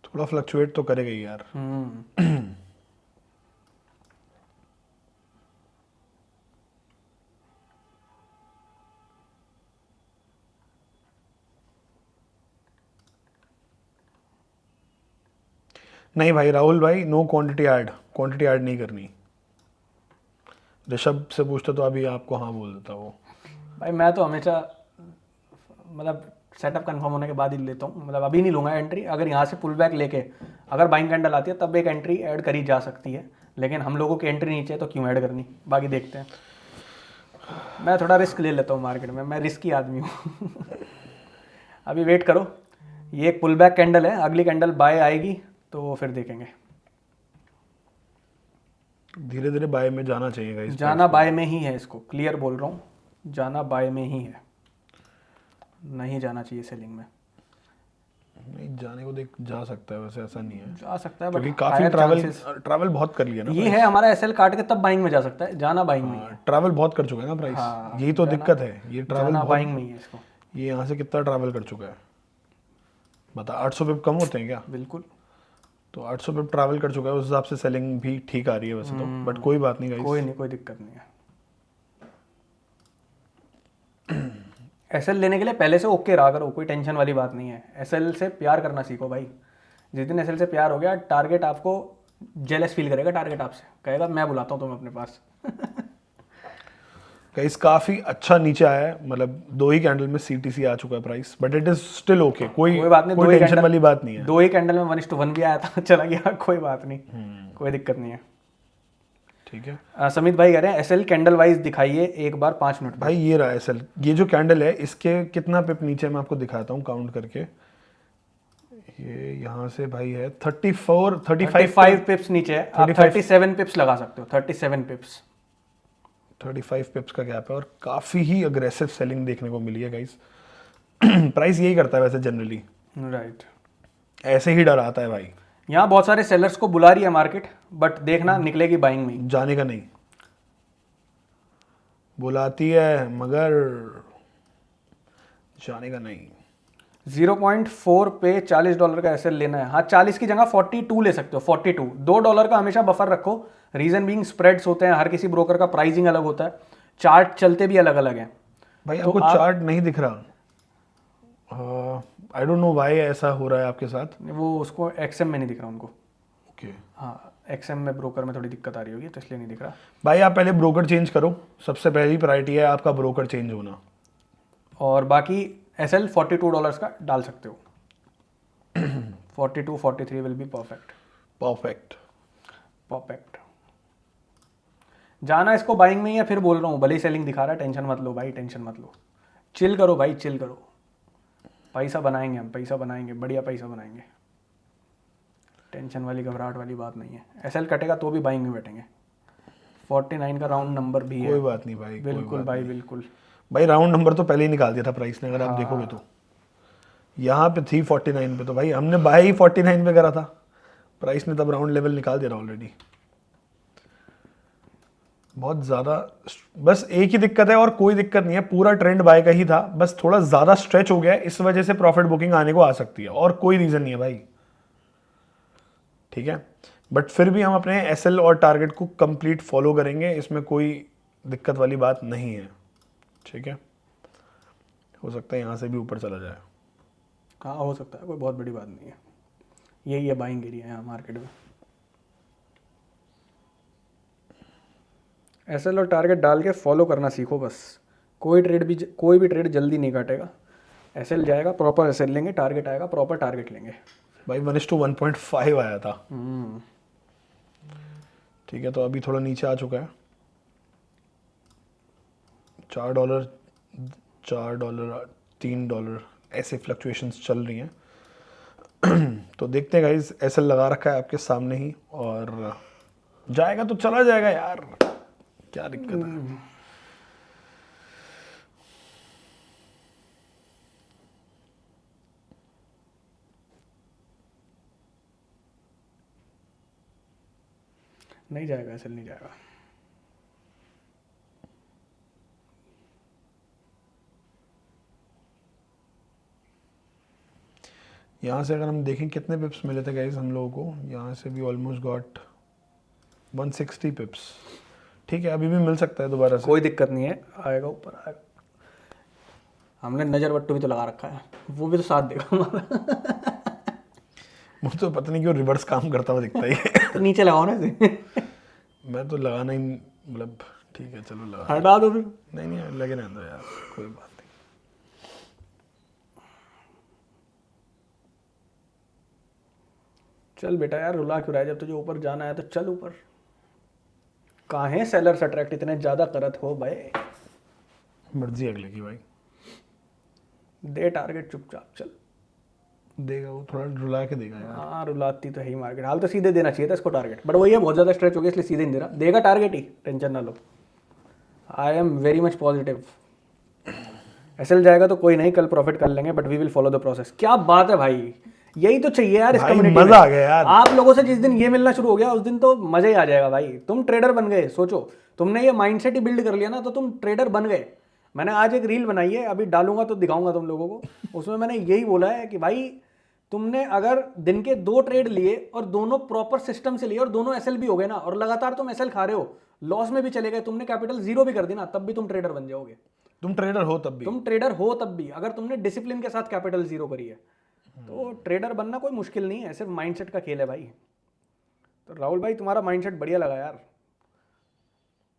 थोड़ा फ्लक्चुएट तो करेगा ही यार। नहीं भाई राहुल भाई, नो क्वांटिटी ऐड नहीं करनी। ऋषभ से पूछता तो अभी आपको हाँ बोल देता वो। भाई मैं तो हमेशा मतलब सेटअप कंफर्म होने के बाद ही लेता हूँ, मतलब अभी नहीं लूँगा एंट्री। अगर यहाँ से पुल बैक लेके अगर बाइंग कैंडल आती है तब एक एंट्री ऐड करी जा सकती है, लेकिन हम लोगों की एंट्री नीचे है तो क्यों ऐड करनी, बाकी देखते हैं। मैं थोड़ा रिस्क ले लेता हूँ मार्केट में, मैं रिस्की आदमी हूँ। अभी वेट करो, ये एक पुल बैक कैंडल है, अगली कैंडल बाय आएगी तो फिर देखेंगे। धीरे धीरे बाय में जाना चाहिए गाइस। जाना बाय में ही है, इसको क्लियर बोल रहा हूँ, जाना बाय में ही है, नहीं जाना चाहिए सेलिंग में। नहीं जाने को देख जा सकता है, वैसे ऐसा नहीं है, जा सकता है क्योंकि बट काफी ट्रैवल बहुत कर लिया ना। ये है हमारा एसएल काट के तब बाइंग में जा सकता है, जाना बाइंग में ही है। ट्रैवल बहुत कर चुका है ना प्राइस। हाँ, यही तो दिक्कत है, ये ट्रैवल जाना बाइंग में ही है इसको। ये यहाँ से कितना ट्रैवल कर चुका है बता। 800 पिप कम होते हैं क्या? बिल्कुल, तो 800 पिप ट्रैवल कर चुका है, उस हिसाब से सेलिंग भी ठीक आ रही है वैसे तो, बट कोई बात नहीं गाइस। कोई दिक्कत नहीं है। एसएल लेने के लिए पहले से ओके रहा करो, कोई टेंशन वाली बात नहीं है। एसएल से प्यार करना सीखो भाई। जिस दिन एसएल से प्यार हो गया, टारगेट आपको जेलस फील करेगा, टारगेट आपसे कहेगा मैं बुलाता हूँ तुम्हें अपने पास। गाइस काफी अच्छा नीचे आया है, मतलब 2 ही कैंडल में सीटीसी आ चुका है price, but it is still okay. कोई बात नहीं, कोई टेंशन वाली बात नहीं है। 2 ही कैंडल में 1:1 भी आया था, चला गया, कोई बात नहीं, कोई दिक्कत नहीं है। ठीक है। समित भाई कह रहे हैं एसएल कैंडल वाइज दिखाइए एक बार 5 मिनट। भाई ये रहा एसएल, ये जो कैंडल है इसके कितना पिप नीचे मैं आपको दिखाता हूँ काउंट करके। ये यहाँ से भाई है 35 पिप्स नीचे है, आप 37 पिप्स लगा सकते हो, 37 पिप्स। 35 पिप्स का गैप है और काफी ही अग्रेसिव सेलिंग देखने को मिली है गाइस। प्राइस यही करता है वैसे जनरली, राइट, ऐसे ही डर आता है भाई। यहाँ बहुत सारे सेलर्स को बुला रही है मार्केट, बट देखना निकलेगी बाइंग में, जाने का नहीं, बुलाती है मगर जाने का नहीं। 0.4 पे $40 का एसएल लेना है। हाँ, 40 की जगह 42 ले सकते हो, 42। $2 का हमेशा बफर रखो, रीजन बीइंग स्प्रेड्स होते हैं, हर किसी ब्रोकर का प्राइसिंग अलग होता है, चार्ट चलते भी अलग अलग हैं। भाई आपको चार्ट नहीं दिख रहा? आई डोंट नो व्हाई ऐसा हो रहा है आपके साथ। वो उसको एक्सएम में नहीं दिख रहा उनको। ओके हाँ, एक्सएम में ब्रोकर में थोड़ी दिक्कत आ रही होगी तो इसलिए नहीं दिख रहा। भाई आप पहले ब्रोकर चेंज करो, सबसे पहली प्रायोरिटी है आपका ब्रोकर चेंज होना। और बाकी एसएल $42 का डाल सकते हो। 42 43 विल बी परफेक्ट। परफेक्ट। जाना इसको बाइंग में ही है, फिर बोल रहा हूँ, भले ही सेलिंग दिखा रहा है, टेंशन मत लो भाई, टेंशन मत लो, चिल करो भाई, चिल करो। पैसा बनाएंगे हम, पैसा बनाएंगे, बढ़िया पैसा बनाएंगे, टेंशन वाली घबराहट वाली बात नहीं है। एसएल कटेगा तो भी बाइंग में बैठेंगे। 49 का राउंड नंबर भी है। कोई बात नहीं भाई, बिल्कुल भाई, बिल्कुल भाई। राउंड नंबर तो पहले ही निकाल दिया था प्राइस ने, अगर आप देखोगे तो यहाँ पे थी 49 पे, तो भाई हमने बाय ही 49 पे करा था, प्राइस ने तब राउंड लेवल निकाल दिया ऑलरेडी। बहुत ज़्यादा, बस एक ही दिक्कत है और कोई दिक्कत नहीं है, पूरा ट्रेंड बाय का ही था, बस थोड़ा ज़्यादा स्ट्रेच हो गया है, इस वजह से प्रॉफिट बुकिंग आने को आ सकती है, और कोई रीज़न नहीं है भाई, ठीक है। बट फिर भी हम अपने एसएल और टारगेट को कंप्लीट फॉलो करेंगे, इसमें कोई दिक्कत वाली बात नहीं है, ठीक है। हो सकता है यहाँ से भी ऊपर चला जाए। कहाँ हो सकता है, कोई बहुत बड़ी बात नहीं है, यही है बाइंग एरिया यहाँ मार्केट में। एसएल और टारगेट डाल के फॉलो करना सीखो बस। कोई भी ट्रेड जल्दी नहीं काटेगा। एसएल जाएगा प्रॉपर एसएल लेंगे, टारगेट आएगा प्रॉपर टारगेट लेंगे। भाई 1:1.5 आया था, ठीक है। तो अभी थोड़ा नीचे आ चुका है, $4, $4, $3 ऐसे फ्लक्चुएशंस चल रही हैं। तो देखते हैं गाइस, एसएल लगा रखा है आपके सामने ही, और जाएगा तो चला जाएगा यार, क्या दिक्कत है। नहीं जाएगा, एसएल नहीं जाएगा। यहाँ से अगर हम देखें कितने पिप्स मिले थे गाइस हम लोगों को, यहाँ से भी ऑलमोस्ट गॉट 160 पिप्स, ठीक है। अभी भी मिल सकता है दोबारा से, कोई दिक्कत नहीं है, आएगा ऊपर आएगा। हमने नजर बट्टू भी तो लगा रखा है, वो भी तो साथ देगा हमारा। मुझे तो पता नहीं क्यों रिवर्स काम करता हुआ दिखता है। तो नीचे लगाओ ना इसे। मैं तो लगाना ही, मतलब ठीक है चलो लगा, हटा दो फिर। नहीं नहीं लगे रहने दो यार, कोई बात नहीं। चल बेटा यार, रुला क्यों रहा है, जब तुझे ऊपर जाना है तो चल ऊपर। काहे सेलर्स अट्रैक्ट इतने ज्यादा करत हो भाई। मर्जी अगले की भाई, दे टारगेट चुपचाप चल। देगा वो, थोड़ा रुला के देगा यार। हाँ रुलाती तो है ही मार्केट, हाल तो सीधे देना चाहिए था इसको टारगेट, बट वही है बहुत ज़्यादा स्ट्रेच हो गया इसलिए सीधे नहीं दे रहा। देगा टारगेट ही, टेंशन ना लो। I am very much positive. SL जाएगा तो कोई नहीं, कल प्रॉफिट कर लेंगे, but we will follow the process. क्या बात है भाई, यही तो चाहिए यार इस कम्युनिटी में। मजा आ गया यार, आप लोगों से जिस दिन ये मिलना शुरू हो गया उस दिन तो मजा ही आ जाएगा भाई। तुम ट्रेडर बन गए, सोचो तुमने ये माइंडसेट ही बिल्ड कर लिया ना, तो तुम ट्रेडर बन गए। मैंने आज एक रील बनाई है, अभी डालूंगा तो दिखाऊंगा तुम लोगों को। उसमें मैंने यही बोला है कि भाई तुमने अगर दिन के 2 ट्रेड लिए और दोनों प्रॉपर सिस्टम से लिए और दोनों एसएल भी हो गए ना, और लगातार तुम एसएल खा रहे हो, लॉस में भी चले गए, तुमने कैपिटल 0 भी कर दी ना, तब भी तुम ट्रेडर बन जाओगे। तुम ट्रेडर हो तब भी, तुम ट्रेडर हो तब भी, अगर तुमने डिसिप्लिन के साथ कैपिटल 0 करी है। तो ट्रेडर बनना कोई मुश्किल नहीं है, सिर्फ माइंडसेट का खेल है भाई। तो राहुल भाई तुम्हारा माइंडसेट बढ़िया लगा यार,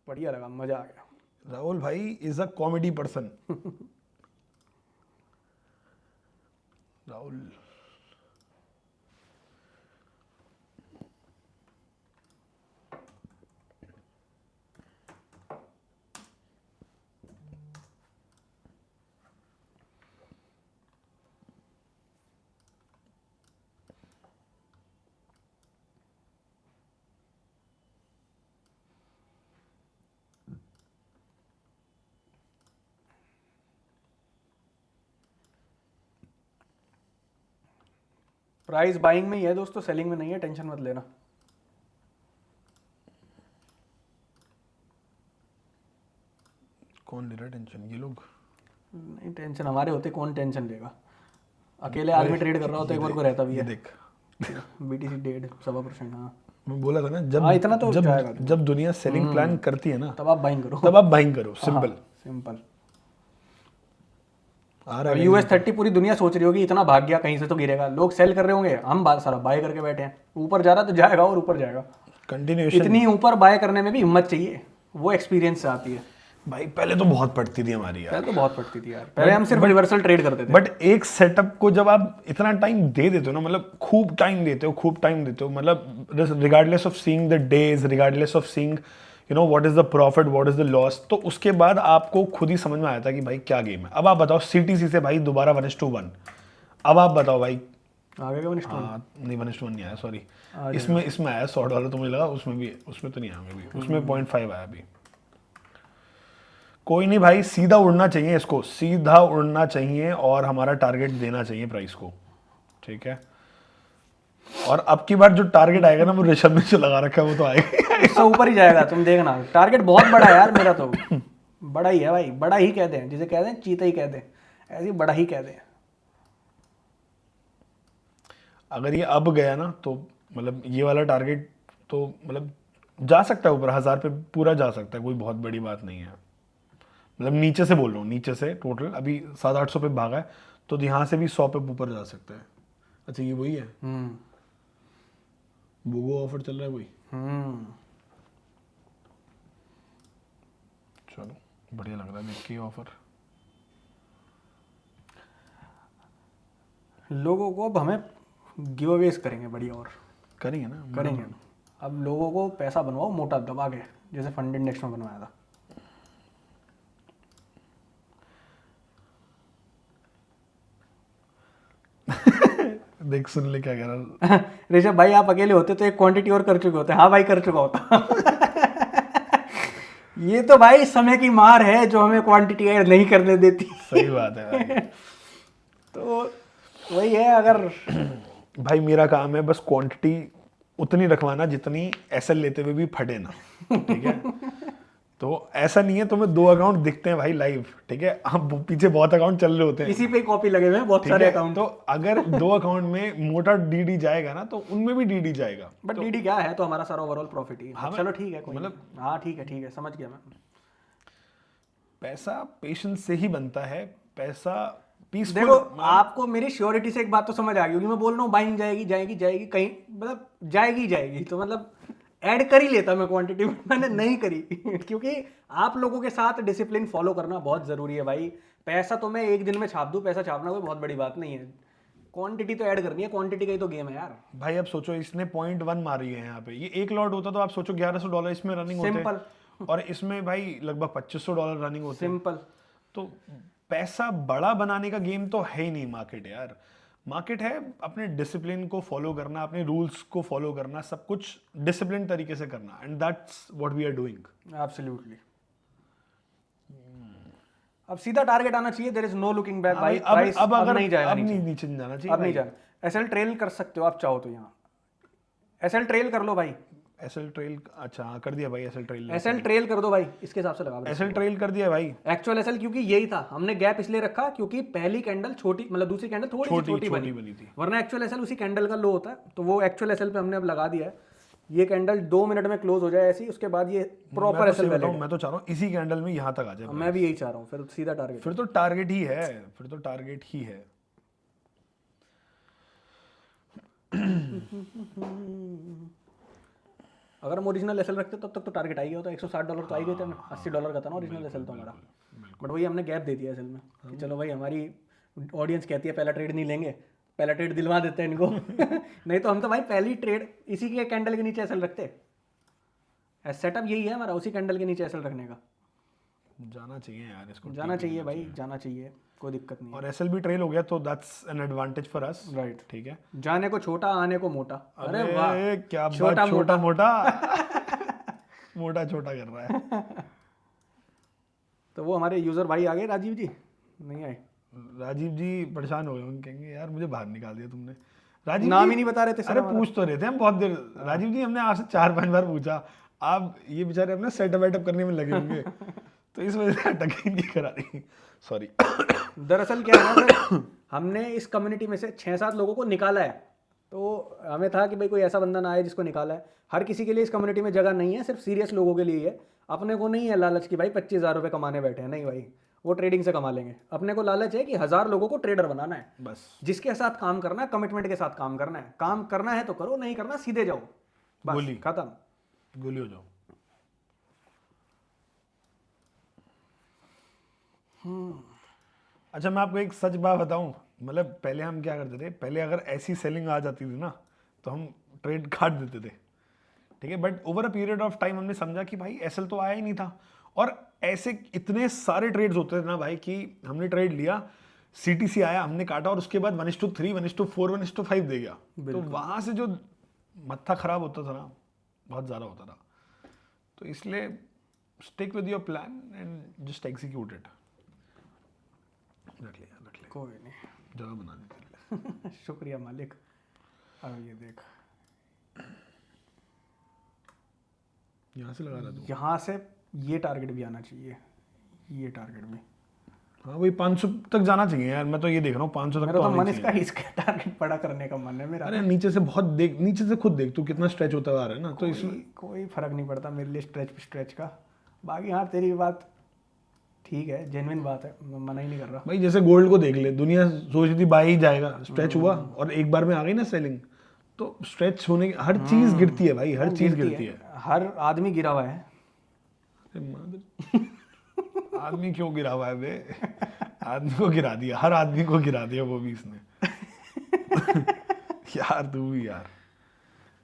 बढ़िया लगा, मजा आ गया। राहुल भाई is a comedy person. Rahul price buying में ही है दोस्तों, सेलिंग में नहीं है, टेंशन मत लेना। कौन ले रहा है टेंशन, ये लोग? नहीं टेंशन हमारे होते, कौन टेंशन लेगा। अकेले आदमी ट्रेड कर रहा होता है, एक बार को रहता भी ये है। देख, बीटीसी 1.5-1.25%। हाँ मैं बोला था ना, जब हाँ, इतना तो जाएगा। जब दुनिया सेलिंग प्लान करती है ना, तब आप बाइंग करो, तब आप बाइंग करो, सिंपल। सिंपल। आ रहा है US30 पूरी दुनिया सोच रही होगी इतना भाग गया, कहीं से तो गिरेगा, लोग सेल कर रहे होंगे, हम सारा बाय करके बैठे हैं। ऊपर जा रहा तो जाएगा और ऊपर जाएगा। कंटिन्यूएशन। इतनी ऊपर बाय करने में भी हिम्मत चाहिए, वो एक्सपीरियंस से आती है। भाई पहले तो बहुत पड़ती थी हमारी यार, पहले तो बहुत पड़ती थी यार, पहले हम सिर्फ रिवर्सल ट्रेड करते थे। बट एक सेटअप को जब आप इतना टाइम दे देते हो ना, मतलब खूब टाइम देते हो, मतलब regardless of seeing the days, regardless of seeing you know what is the profit, what is the loss, तो उसके बाद आपको खुद ही समझ में आया था कि भाई क्या गेम है। अब आप बताओ सीटीसी से भाई दोबारा 1:1, अब आप बताओ भाई आगे का 1:1। हाँ नहीं 1:1 नहीं आया, सॉरी, इसमें आया $100 तो मुझे लगा, उसमें तो नहीं आया अभी, उसमें 0.5 आया अभी। कोई नहीं भाई, सीधा उड़ना चाहिए, इसको सीधा उड़ना चाहिए और हमारा टारगेट देना चाहिए प्राइस को, ठीक है। और अब की बार जो टारगेट आएगा ना, वो ऋषभ ने जो लगा रखा है वो तो आएगा। उससे ऊपर ही जाएगा, तुम देखना। टारगेट बहुत बड़ा है यार मेरा तो, बड़ा ही है भाई, बड़ा ही कह दें, जिसे कह दें चीता ही कह दें, ऐसे बड़ा ही कह दें। अगर ये अब गया ना तो मतलब ये वाला टारगेट तो मतलब जा सकता है ऊपर, 1000 पे पूरा जा सकता है, कोई बहुत बड़ी बात नहीं है। मतलब नीचे से बोल रहा हूँ, नीचे से टोटल अभी 700-800 पे भागा है, तो यहाँ से भी 100 पे ऊपर जा सकता है। अच्छा ये वही है, बोगो ऑफर चल रहा है वही। चलो बढ़िया लग रहा है देख के ऑफर। लोगों को अब हमें गिव अवेज करेंगे बढ़िया, और करेंगे ना, करेंगे। अब लोगों को पैसा बनवाओ मोटा दबा के, जैसे फंडेड नेक्स्ट में बनवाया था। देख सुन ले क्या कह रहा। ऋषभ भाई आप अकेले होते तो एक क्वांटिटी और कर चुके होते। हाँ भाई कर चुका होता। ये तो भाई समय की मार है जो हमें क्वांटिटी ऐड नहीं करने देती। सही बात है भाई। तो वही है, अगर भाई मेरा काम है बस क्वांटिटी उतनी रखवाना जितनी एसएल लेते हुए भी फटे ना, ठीक है। तो ऐसा नहीं है तुम्हें 2 अकाउंट दिखते हैं भाई लाइव, ठीक है, हम पीछे बहुत अकाउंट चल रहे होते हैं, इसी पे कॉपी लगे हुए हैं बहुत ठीक सारे है? अकाउंट। तो अगर 2 अकाउंट में मोटा डीडी जाएगा ना तो उनमें भी डीडी जाएगा। बट डीडी क्या है, तो हमारा सारा ओवरऑल प्रॉफिट ही है। हाँ, चलो ठीक है, कोई मतलब हाँ ठीक है समझ गया मैं। पैसा पेशेंस से ही बनता है, पैसा पीसफुल। देखो आपको मेरी श्योरिटी से एक बात तो समझ आ गई होगी, मैं बोल रहा हूँ बाइंग जाएगी जाएगी जाएगी कहीं, मतलब जाएगी जाएगी, तो मतलब ऐड कर ही लेता मैं क्वांटिटी में, मैंने नहीं करी। क्योंकि आप लोगों के साथ डिसिप्लिन फॉलो करना बहुत जरूरी है भाई। पैसा तो मैं एक दिन में छाप दूं, पैसा छापना कोई बहुत बड़ी बात नहीं है, क्वांटिटी तो ऐड करनी है, क्वांटिटी का ही तो गेम है यार। भाई अब सोचो इसने 0.1 मारी है यहाँ पे, ये एक लॉट होता तो आप सोचो $1100 इसमें रनिंग होते सिंपल। और इसमें भाई लगभग $2500 रनिंग होते हैं। सिंपल। तो पैसा बड़ा बनाने का गेम तो है ही नहीं मार्केट यार। मार्केट है अपने डिसिप्लिन को फॉलो करना, अपने रूल्स को फॉलो करना, सब कुछ डिसिप्लिन तरीके से करना, and that's what we are doing. Absolutely. अब सीधा टारगेट आना चाहिए, there is no looking back भाई। प्राइस अब अगर नहीं जाएगा, अब नहीं नीचे नहीं जाना चाहिए, अब नहीं जाना। एसएल ट्रेल कर सकते हो आप चाहो तो, यहाँ एसएल ट्रेल कर लो भाई। एसएल ट्रेल, अच्छा हाँ कर दिया भाई एसएल ट्रेल। एसएल ट्रेल कर दो भाई, इसके हिसाब से लगा। एसएल ट्रेल कर दिया भाई। एक्चुअल एसएल क्योंकि यही था, हमने गैप इसलिए रखा क्योंकि पहली कैंडल छोटी, मतलब दूसरी कैंडल थोड़ी सी छोटी बनी थी, वरना एक्चुअल एसएल उसी कैंडल का लो होता है, तो वो एक्चुअल एसएल पे हमने अब लगा दिया है। ये कैंडल 2 मिनट में क्लोज हो जाए ऐसी, उसके बाद ये प्रॉपर एसएल वैलिड। मैं तो चाह रहा हूँ इसी कैंडल में यहाँ तक आ जाए। मैं भी यही चाह रहा हूँ, फिर सीधा टारगेट। फिर तो टारगेट ही है, फिर तो टारगेट ही है। अगर हम ओरिजिनल एसएल रखते तब तक तो टारगेट आ गया होता, $160 तो आ गए थे हमें। $80 का था ना ओरिजिनल एसएल तो हमारा। बट वही हमने गैप दे दिया एसएल में कि चलो भाई हमारी ऑडियंस कहती है पहला ट्रेड नहीं लेंगे, पहला ट्रेड दिलवा देते हैं इनको। नहीं तो हम तो भाई पहली ट्रेड इसी के कैंडल के नीचे एसएल रखते। सेटअप यही है हमारा, उसी कैंडल के नीचे एसएल रखने का। जाना चाहिए यार इसको, जाना चाहिए भाई, जाना चाहिए, कोई दिक्कत नहीं। और एसएल भी ट्रेल हो गया तो that's an advantage for us, right. ठीक है। जाने को छोटा आने को मोटा। अरे वाह क्या छोटा बात, छोटा मोटा मोटा छोटा कर रहा है। तो वो हमारे यूजर भाई आ गए, राजीव जी नहीं आए। राजीव जी परेशान हो गए, उन कहेंगे यार मुझे बाहर निकाल दिया तुमने। राजीव नाम जी ही नहीं बता रहे थे सर अरे पूछ तो रहे थे हम बहुत देर। राजीव जी हमने आपसे 4-5 बार पूछा, आप ये बेचारे अपना सेटअप वेटअप करने में लगे होंगे, तो इस वजह से टकिंग नहीं करा रही, सॉरी। दरअसल क्या है ना सर, हमने इस कम्युनिटी में से 6-7 लोगों को निकाला है, तो हमें था कि भाई कोई ऐसा बंदा ना आए जिसको निकाला है। हर किसी के लिए इस कम्युनिटी में जगह नहीं है, सिर्फ सीरियस लोगों के लिए है। अपने को नहीं है लालच कि भाई 25,000 रुपये कमाने बैठे हैं, नहीं भाई, वो ट्रेडिंग से कमा लेंगे। अपने को लालच है कि 1000 लोगों को ट्रेडर बनाना है, बस जिसके साथ काम करना है, कमिटमेंट के साथ काम करना है। काम करना है तो करो, नहीं करना सीधे जाओ, बस गोली खत्म, गोली हो जाओ। अच्छा मैं आपको एक सच बात बताऊं, मतलब पहले हम क्या करते थे, पहले अगर ऐसी सेलिंग आ जाती थी ना तो हम ट्रेड काट देते थे, ठीक है। But over a period of time हमने समझा कि भाई एसएल तो आया ही नहीं था, और ऐसे इतने सारे ट्रेड्स होते थे ना भाई कि हमने ट्रेड लिया, सीटीसी आया, हमने काटा, और उसके बाद 1:3, 1:4, 1:5 दे गया। तो वहां से जो मत्था खराब होता था ना, बहुत ज़्यादा होता था। तो इसलिए stick with your plan and just execute it. रख लिया कोई नहीं, जगह बना दी। शुक्रिया मालिक। अब ये देख यहाँ से लगा रहा तू। यहाँ से ये टारगेट भी आना चाहिए, ये टारगेट भी। हाँ वही 500 तक जाना चाहिए यार, मैं तो ये देख रहा हूँ 500 तक मेरा तो तो आना मन ही चाहिए। इसका टारगेट बड़ा करने का मन है मेरा। अरे नीचे से बहुत देख, नीचे से खुद देख तू कितना स्ट्रेच होता आ रहा है ना, तो इसमें कोई फर्क नहीं पड़ता मेरे लिए स्ट्रेच का। बाकी हाँ तेरी बात ठीक है, जेन्युइन बात है, मैं मना ही नहीं कर रहा। भाई जैसे गोल्ड को देख ले, दुनिया सोच रही थी बाई ही जाएगा, स्ट्रेच हुआ और एक बार में आ गई ना सेलिंग, तो स्ट्रेच होने की हर चीज गिरती है भाई, हर चीज गिरती है। हर आदमी गिरा हुआ है। आदमी क्यों गिरा हुआ है बे? आदमी को गिरा दिया, हर आदमी को गिरा दिया वो भी इसने। यार तू भी यार।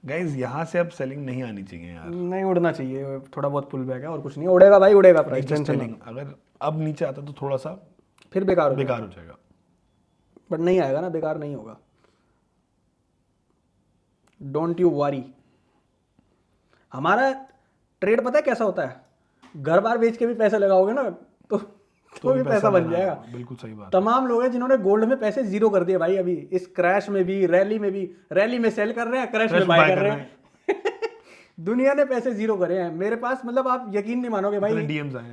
गाइस यहाँ से अब सेलिंग नहीं आनी चाहिए यार, नहीं उड़ना चाहिए, थोड़ा बहुत पुल बैक है और कुछ नहीं, उड़ेगा भाई उड़ेगा प्राइस। सेलिंग अगर अब नीचे आता तो थोड़ा सा फिर बेकार हो जाएगा, बट नहीं आएगा ना, बेकार नहीं होगा। Don't you worry. हमारा ट्रेड पता है कैसा होता है, घर बार बेच के भी पैसे लगाओगे ना तो भी पैसा बन जाएगा। बिल्कुल सही बात। तमाम लोग हैं जिन्होंने गोल्ड में पैसे जीरो कर दिए भाई, अभी इस क्रैश में भी, रैली में भी। रैली में सेल कर रहे हैं, क्रैश में बाय कर रहे हैं। दुनिया ने पैसे जीरो करे हैं। मेरे पास मतलब आप यकीन नहीं मानोगे भाई,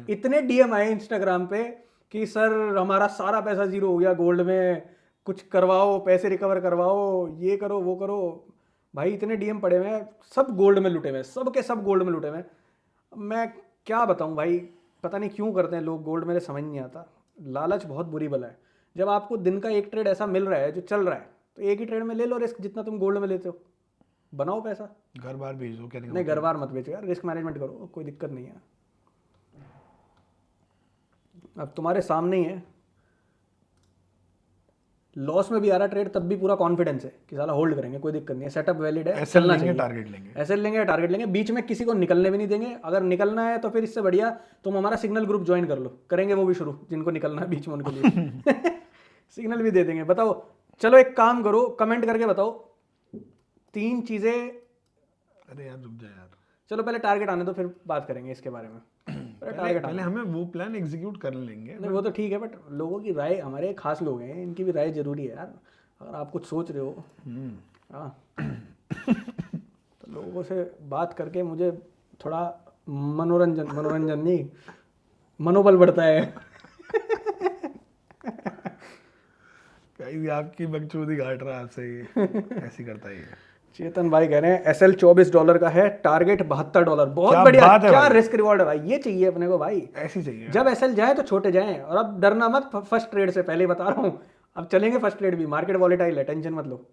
इतने डीएम आए इंस्टाग्राम पे कि सर हमारा सारा पैसा जीरो हो गया गोल्ड में, कुछ करवाओ, पैसे रिकवर करवाओ, ये करो वो करो। भाई इतने डीएम पड़े हुए हैं, सब गोल्ड में लुटे हुए, सब के सब गोल्ड में लुटे हुए। मैं क्या बताऊं भाई, पता नहीं क्यों करते हैं लोग गोल्ड, मेरे समझ नहीं आता। लालच बहुत बुरी बला है। जब आपको दिन का एक ट्रेड ऐसा मिल रहा है जो चल रहा है, तो एक ही ट्रेड में ले लो रिस्क, जितना तुम गोल्ड में लेते हो, बनाओ पैसा। घर बार भेज दो, क्या नहीं घर बार मत बेचो यार, रिस्क मैनेजमेंट करो, कोई दिक्कत नहीं है। अब तुम्हारे सामने ही है, लॉस में भी आ रहा ट्रेड, तब भी पूरा कॉन्फिडेंस है कि साला होल्ड करेंगे, कोई दिक्कत नहीं है, सेटअप वैलिड है, चलना चाहिए। टारगेट लेंगे, ऐसे लेंगे, टारगेट लेंगे, बीच में किसी को निकलने भी नहीं देंगे। अगर निकलना है तो फिर इससे बढ़िया तुम हमारा सिग्नल ग्रुप ज्वाइन कर लो, करेंगे वो भी शुरू, जिनको निकलना है बीच में उनके लिए सिग्नल भी दे देंगे। बताओ, चलो एक काम करो, कमेंट करके बताओ 3 चीजें। अरे यार रुक जा यार, चलो पहले टारगेट आने दो, फिर बात करेंगे इसके बारे में। पहले हमें वो प्लान एग्जीक्यूट कर लेंगे। नहीं वो तो ठीक है, बट लोगों की राय, हमारे खास लोग हैं, इनकी भी राय जरूरी है यार। अगर आप कुछ सोच रहे हो, हाँ तो लोगों से बात करके मुझे थोड़ा मनोरंजन नहीं, मनोबल बढ़ता है। आपकी बकचोदी काट रहा है आपसे, ये ऐसी करता है ये। चेतन भाई कह रहे हैं SL $24 का है, टारगेट $72। बहुत बढ़िया, क्या रिस्क रिवॉर्ड है भाई, ये चाहिए अपने को भाई, ऐसी चाहिए। जब SL जाए तो छोटे जाएं। और अब डरना मत फर्स्ट ट्रेड से, पहले बता रहा हूँ, अब चलेंगे फर्स्ट ट्रेड भी, मार्केट वॉलेटाइल है, टेंशन मत लो।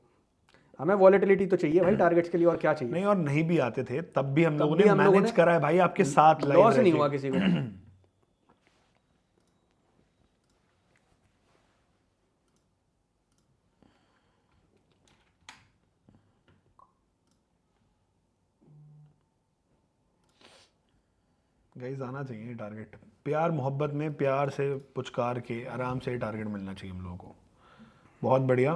हमें वॉलेटिलिटी तो चाहिए भाई टारगेट्स के लिए, और क्या चाहिए। नहीं, और नहीं भी आते थे तब भी हम लोगों ने मैनेज करा है भाई, आपके साथ लॉस नहीं हुआ किसी को। गाइस आना चाहिए टारगेट, प्यार मोहब्बत में प्यार से पुचकार के आराम से टारगेट मिलना चाहिए हम लोगों को। बहुत बढ़िया।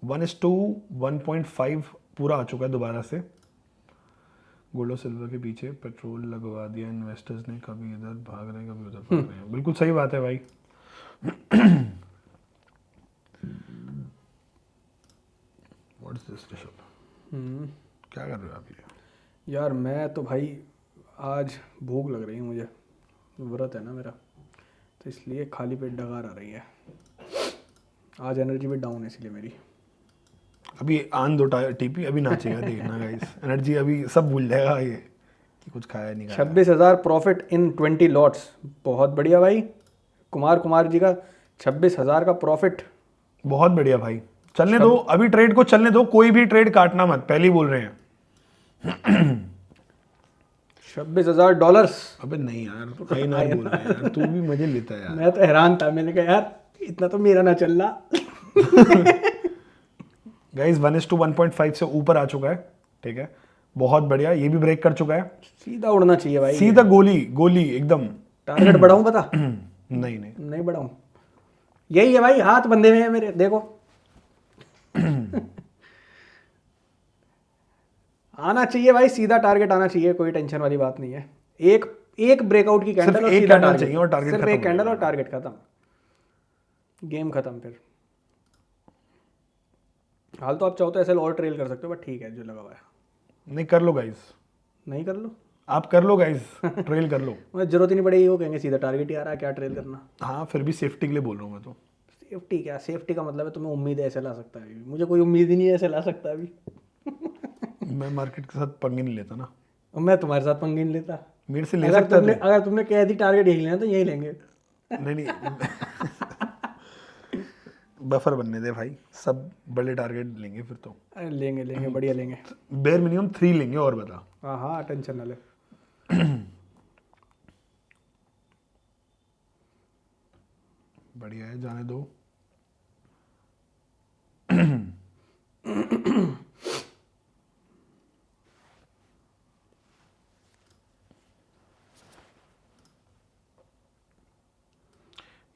1:1.5 पूरा आ चुका है दोबारा से। गोल्ड और सिल्वर के पीछे पेट्रोल लगवा दिया इन्वेस्टर्स ने, कभी इधर भाग रहे हैं कभी उधर भाग रहे हैं। बिल्कुल सही बात है भाई। व्हाट इज दिस ऋषभ, क्या कर रहे हो आप ये? यार मैं तो भाई आज भूख लग रही है मुझे, व्रत है ना मेरा, तो इसलिए खाली पेट डकार आ रही है। आज एनर्जी भी डाउन है इसलिए मेरी। अभी आन दो टीपी, अभी नाचेगा देखना गाइस, एनर्जी अभी सब भूल जाएगा ये कि कुछ खाया नहीं खाया। 26,000 प्रॉफिट इन 20 लॉट्स, बहुत बढ़िया भाई। कुमार जी का 26,000 का प्रॉफिट, बहुत बढ़िया भाई। चलने दो अभी, ट्रेड को चलने दो, कोई भी ट्रेड काटना मत, पहले ही बोल रहे हैं। $26,000। अबे नहीं यार, कहीं ना बोल रहे हैं यार, तू भी मजे लेता है यार। मैं तो हैरान था, मैंने कहा यार इतना तो मेरा ना चल रहा। गाइस 1:1.5 से ऊपर आ चुका है, ठीक है, बहुत बढ़िया। ये भी ब्रेक कर चुका है, सीधा उड़ना चाहिए भाई, सीधा गोली एकदम। टारगेट बढ़ाऊं पता? नहीं बढ़ाऊं, यही है भाई, हाथ बंधे हुए हैं मेरे, देखो। आना चाहिए भाई, सीधा टारगेट आना चाहिए, कोई टेंशन वाली बात नहीं है। एक ब्रेकआउट की कैंडल और सीधा टारगेट चाहिए, और टारगेट सिर्फ एक कैंडल और टारगेट खत्म, गेम खत्म। फिर हाल तो आप चाहो तो ऐसे और ट्रेल कर सकते हो, बट ठीक है जो लगा हुआ है। नहीं कर लो गाइस, नहीं कर लो, आप कर लो गाइस, ट्रेल कर लो। मुझे जरूरत ही नहीं पड़ेगी, वो कहेंगे सीधा टारगेट ही आ रहा है, क्या ट्रेल करना। हाँ फिर भी सेफ्टी के लिए बोल रहा हूँ मैं तो। सेफ्टी क्या, सेफ्टी का मतलब है तुम्हें उम्मीद है ऐसे ला सकता है, मुझे कोई उम्मीद ही नहीं है ऐसे ला सकता अभी। मैं मार्केट के साथ पंगे नहीं लेता ना, और मैं तुम्हारे साथ पंगे नहीं लेता। मेरे से ले सकता है अगर तुमने कह दी टारगेट यही लेना तो यही लेंगे। नहीं नहीं बफर बनने दे भाई, सब बड़े टारगेट लेंगे फिर तो। अरे लेंगे लेंगे, बढ़िया लेंगे। बेयर मिनिमम 3 लेंगे, और बता। हाँ हाँ, टेंशन ना ले। बढ़िया है, जाने दो।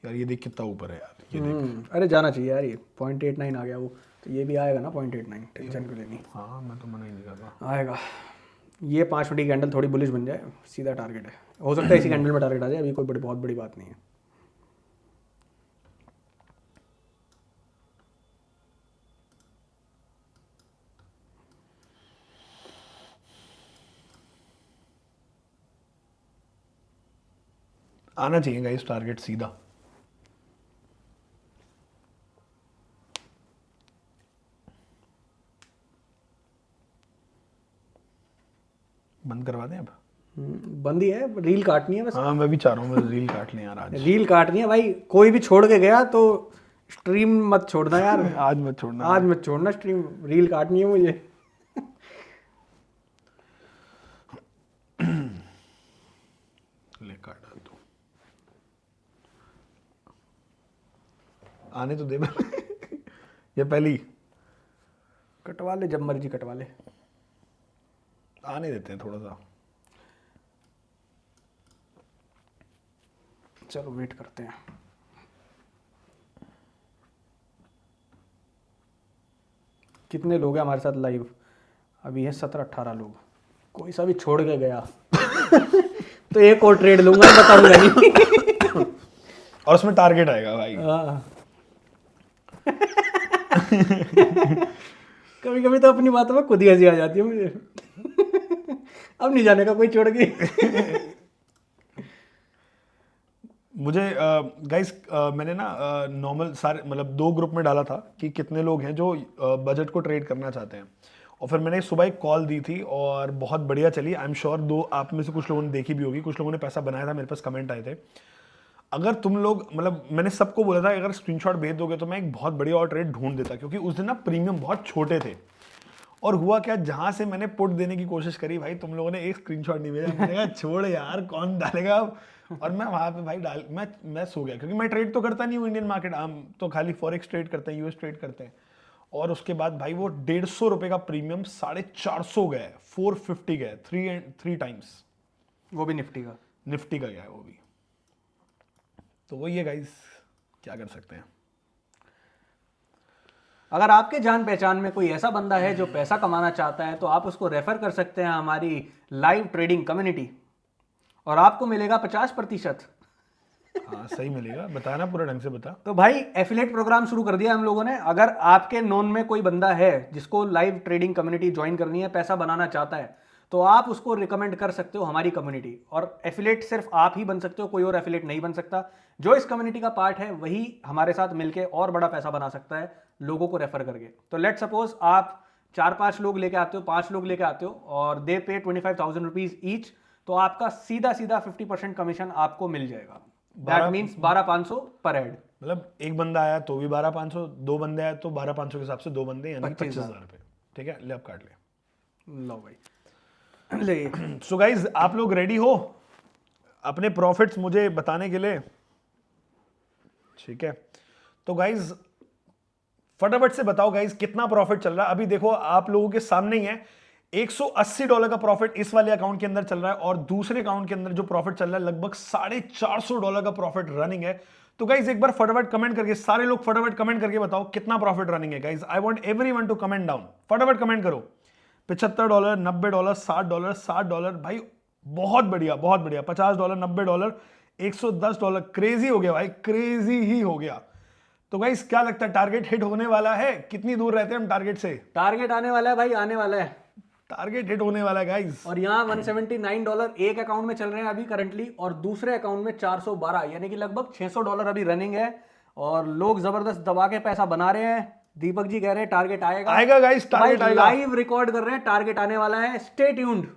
यार ये देख कितना ऊपर है यार, ये देख। अरे जाना चाहिए यार, ये 0.89 आ गया वो, तो ये भी आएगा ना 0.89, टेंशन क्यों लेनी। हाँ मैं तो मना ही नहीं कर रहा। आएगा। ये 5 मिनट की कैंडल थोड़ी बुलिश बन जाए, सीधा टारगेट है, हो सकता है इसी कैंडल में टारगेट आ जाए, अभी कोई बहुत बड़ी बात नहीं है। आना चाहिए गाइस टारगेट सीधा। बंद करवा दें अब। बंद ही है, रील काटनी है बस। हाँ मैं भी चाह रहा हूँ, मैं रील काट लें यार आज। रील काटनी है भाई, कोई भी छोड़ के गया तो स्ट्रीम मत छोड़ना यार। आज मत छोड़ना। आज मत छोड़ना स्ट्रीम, रील काटनी है मुझे। ले काट डाल दो, आने तो दे। ये पहली कटवा ले जब मर्जी कटवा ले। आने देते हैं थोड़ा सा। चलो वेट करते हैं। कितने लोग हैं हमारे साथ लाइव? अभी है 17-18 लोग। कोई सा भी छोड़ के गया तो एक और ट्रेड लूंगा, बताऊंगा नहीं। और उसमें टारगेट आएगा भाई। हाँ। कभी कभी तो अपनी बातों में खुद ही हंसी आ जाती है मुझे। अब नहीं जाने का कोई छोड़ के। मुझे गाइस मैंने ना नॉर्मल सारे मतलब 2 ग्रुप में डाला था कि कितने लोग हैं जो बजट को ट्रेड करना चाहते हैं, और फिर मैंने सुबह एक कॉल दी थी और बहुत बढ़िया चली। आई एम श्योर 2 आप में से कुछ लोगों ने देखी भी होगी, कुछ लोगों ने पैसा बनाया था, मेरे पास कमेंट आए थे। अगर तुम लोग मतलब मैंने सबको बोला था अगर स्क्रीनशॉट भेज दोगे तो मैं एक बहुत बढ़िया और ट्रेड ढूंढ देता, क्योंकि उस दिन ना प्रीमियम बहुत छोटे थे। और हुआ क्या, जहां से मैंने पुट देने की कोशिश करी भाई तुम लोगों ने एक स्क्रीनशॉट नहीं भेजा। मैंने कहा छोड़ यार कौन डालेगा अब। और मैं वहां पे भाई मैं सो गया, क्योंकि मैं ट्रेड तो करता नहीं हूँ इंडियन मार्केट, हम तो खाली फॉरेक्स ट्रेड करते हैं, यूएस ट्रेड करते हैं। और उसके बाद भाई वो 150 रुपए का प्रीमियम 450 गए, 450 गए, 3 टाइम्स। वो भी निफ्टी का। निफ्टी का गया है वो भी। तो वही है गाइस, क्या कर सकते हैं। अगर आपके जान पहचान में कोई ऐसा बंदा है जो पैसा कमाना चाहता है तो आप उसको रेफर कर सकते हैं हमारी लाइव ट्रेडिंग कम्युनिटी, और आपको मिलेगा 50%। हाँ सही मिलेगा, बताना पूरा ढंग से बता। तो भाई एफिलेट प्रोग्राम शुरू कर दिया हम लोगों ने। अगर आपके नोन में कोई बंदा है जिसको लाइव ट्रेडिंग कम्युनिटी ज्वाइन करनी है, पैसा बनाना चाहता है, तो आप उसको रिकमेंड कर सकते हो हमारी कम्युनिटी। और एफिलेट सिर्फ आप ही बन सकते हो, कोई और एफिलेट नहीं बन सकता। जो इस कम्युनिटी का पार्ट है वही हमारे साथ मिलके और बड़ा पैसा बना सकता है लोगों को रेफर करके। तो लेट सपोज आप 4-5 लोग लेके आते हो, 5 लोग लेके आते हो, और दे पे 25,000 रुपीज ईच, तो आपका सीधा सीधा 50% कमीशन आपको मिल जाएगा। दैट मीन्स 12,500 पर हेड। मतलब एक बंदा आया तो भी 12,500, 2 बंदे आए तो 12,500 के हिसाब से 2 बंदे यानी 25,000 रुपये। ठीक है, ले अब काट ले। लो भाई ले। सो गाइज आप लोग रेडी हो अपने प्रॉफिट्स मुझे बताने के लिए? ठीक है, तो गाइज फटाफट से बताओ गाइज कितना प्रॉफिट चल रहा है। अभी देखो आप लोगों के सामने ही है, $180 का प्रॉफिट इस वाले अकाउंट के अंदर चल रहा है, और दूसरे अकाउंट के अंदर जो प्रॉफिट चल रहा है लगभग $450 का प्रॉफिट रनिंग है। तो गाइज एक बार फटाफट कमेंट करके, सारे लोग फटाफट कमेंट करके बताओ कितना प्रॉफिट रनिंग है। Guys I want everyone to comment down, फटाफट कमेंट करो। $75, $90, $60, $60 भाई, बहुत बढ़िया बहुत बढ़िया। $50, $90, $110, क्रेजी हो गया भाई, क्रेजी ही हो गया। तो गाइस क्या लगता है टारगेट हिट होने वाला है? कितनी दूर रहते हैं हम टारगेट से? टारगेट आने वाला है भाई, आने वाला है। टारगेट हिट होने वाला है गाइस। और यहाँ $179 एक अकाउंट में चल रहे हैं अभी करंटली, और दूसरे अकाउंट में 412, यानी कि लगभग $600 अभी रनिंग है, और लोग जबरदस्त दबा के पैसा बना रहे हैं। दीपक जी कह रहे हैं टारगेट आएगा। आएगा गाइस, टारगेट आएगा। लाइव रिकॉर्ड कर रहे हैं, टारगेट आने वाला है, stay tuned.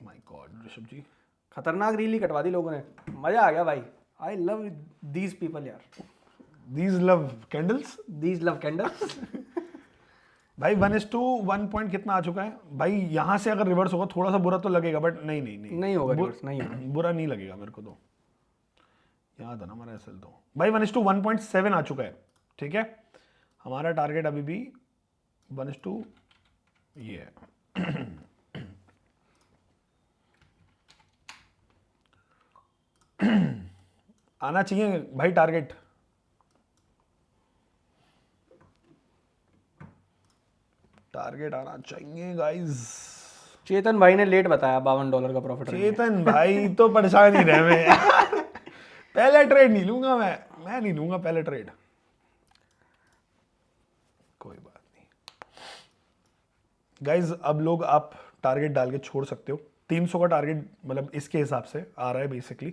My god Rishabh ji, खतरनाक रील ही कटवा दी लोगों ने, मजा आ गया भाई। आई लव दीज पीपल यार, these love candles, these love candles. भाई 1:1 पॉइंट कितना आ चुका है भाई। यहाँ से अगर रिवर्स होगा थोड़ा सा बुरा तो लगेगा, बट नहीं होगा रिवर्स, नहीं होगा, बुरा नहीं लगेगा मेरे को तो, याद है ना हमारा एसएल तो भाई 1:1.7 आ चुका है, ठीक है। हमारा टारगेट अभी भी 1:, ये है। आना चाहिए भाई टारगेट, टारगेट आना चाहिए गाइस। चेतन भाई ने लेट बताया $52 का प्रॉफिट। चेतन भाई तो परेशान ही रहे मैं यार। पहले ट्रेड नहीं लूंगा मैं नहीं लूंगा पहले ट्रेड, कोई बात नहीं गाइस। अब लोग आप टारगेट डाल के छोड़ सकते हो। 300 का टारगेट मतलब इसके हिसाब से आ रहा है बेसिकली,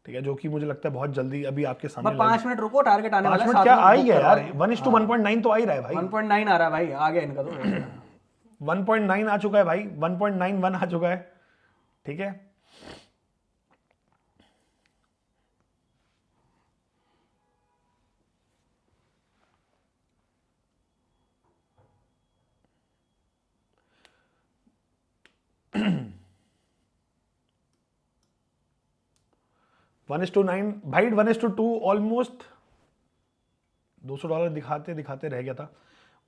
ठीक है, जो कि मुझे लगता है बहुत जल्दी अभी आपके सामने। 5 मिनट रुको, टारगेट आने वाला है। 5 मिनट क्या आ ही गया यार, 1:1.9 तो आ ही रहा है भाई। 1.9 आ रहा है भाई, आ गया इनका तो। 1.9 आ चुका है भाई, 1.91 आ चुका है, ठीक है। $1:9 भाई, 1:2 ऑलमोस्ट $200 दिखाते दिखाते रह गया था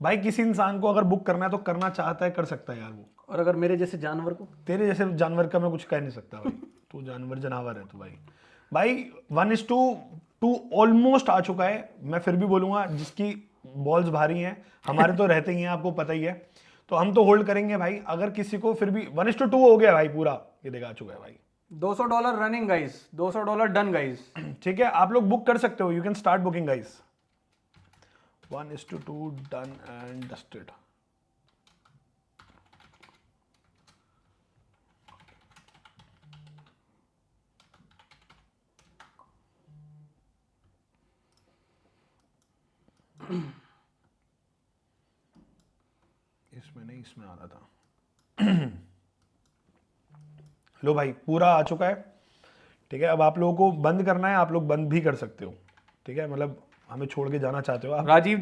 भाई। किसी इंसान को अगर बुक करना है तो करना चाहता है, कर सकता है यार वो। और अगर मेरे जैसे जानवर को, तेरे जैसे जानवर का मैं कुछ कह नहीं सकता भाई। तू जानवर जनावर है तू भाई। भाई 1:2 ऑलमोस्ट आ चुका है। मैं फिर भी बोलूंगा जिसकी बॉल्स भारी हैं, हमारे तो रहते ही हैं, आपको पता ही है, तो हम तो होल्ड करेंगे भाई। अगर किसी को फिर भी 1:2 हो गया भाई पूरा, ये देखा आ चुका है भाई। $200 रनिंग गाइस, $200 डन गाइस। ठीक है, आप लोग बुक कर सकते हो, you can start booking guys. 1:2 done and dusted. इसमें नहीं, इसमें आ रहा था। लो भाई पूरा आ चुका है, ठीक है। अब आप लोगों को बंद करना है, आप लोग बंद भी कर सकते हो, ठीक है। मतलब हमें छोड़ के जाना चाहते हो आप, राजीव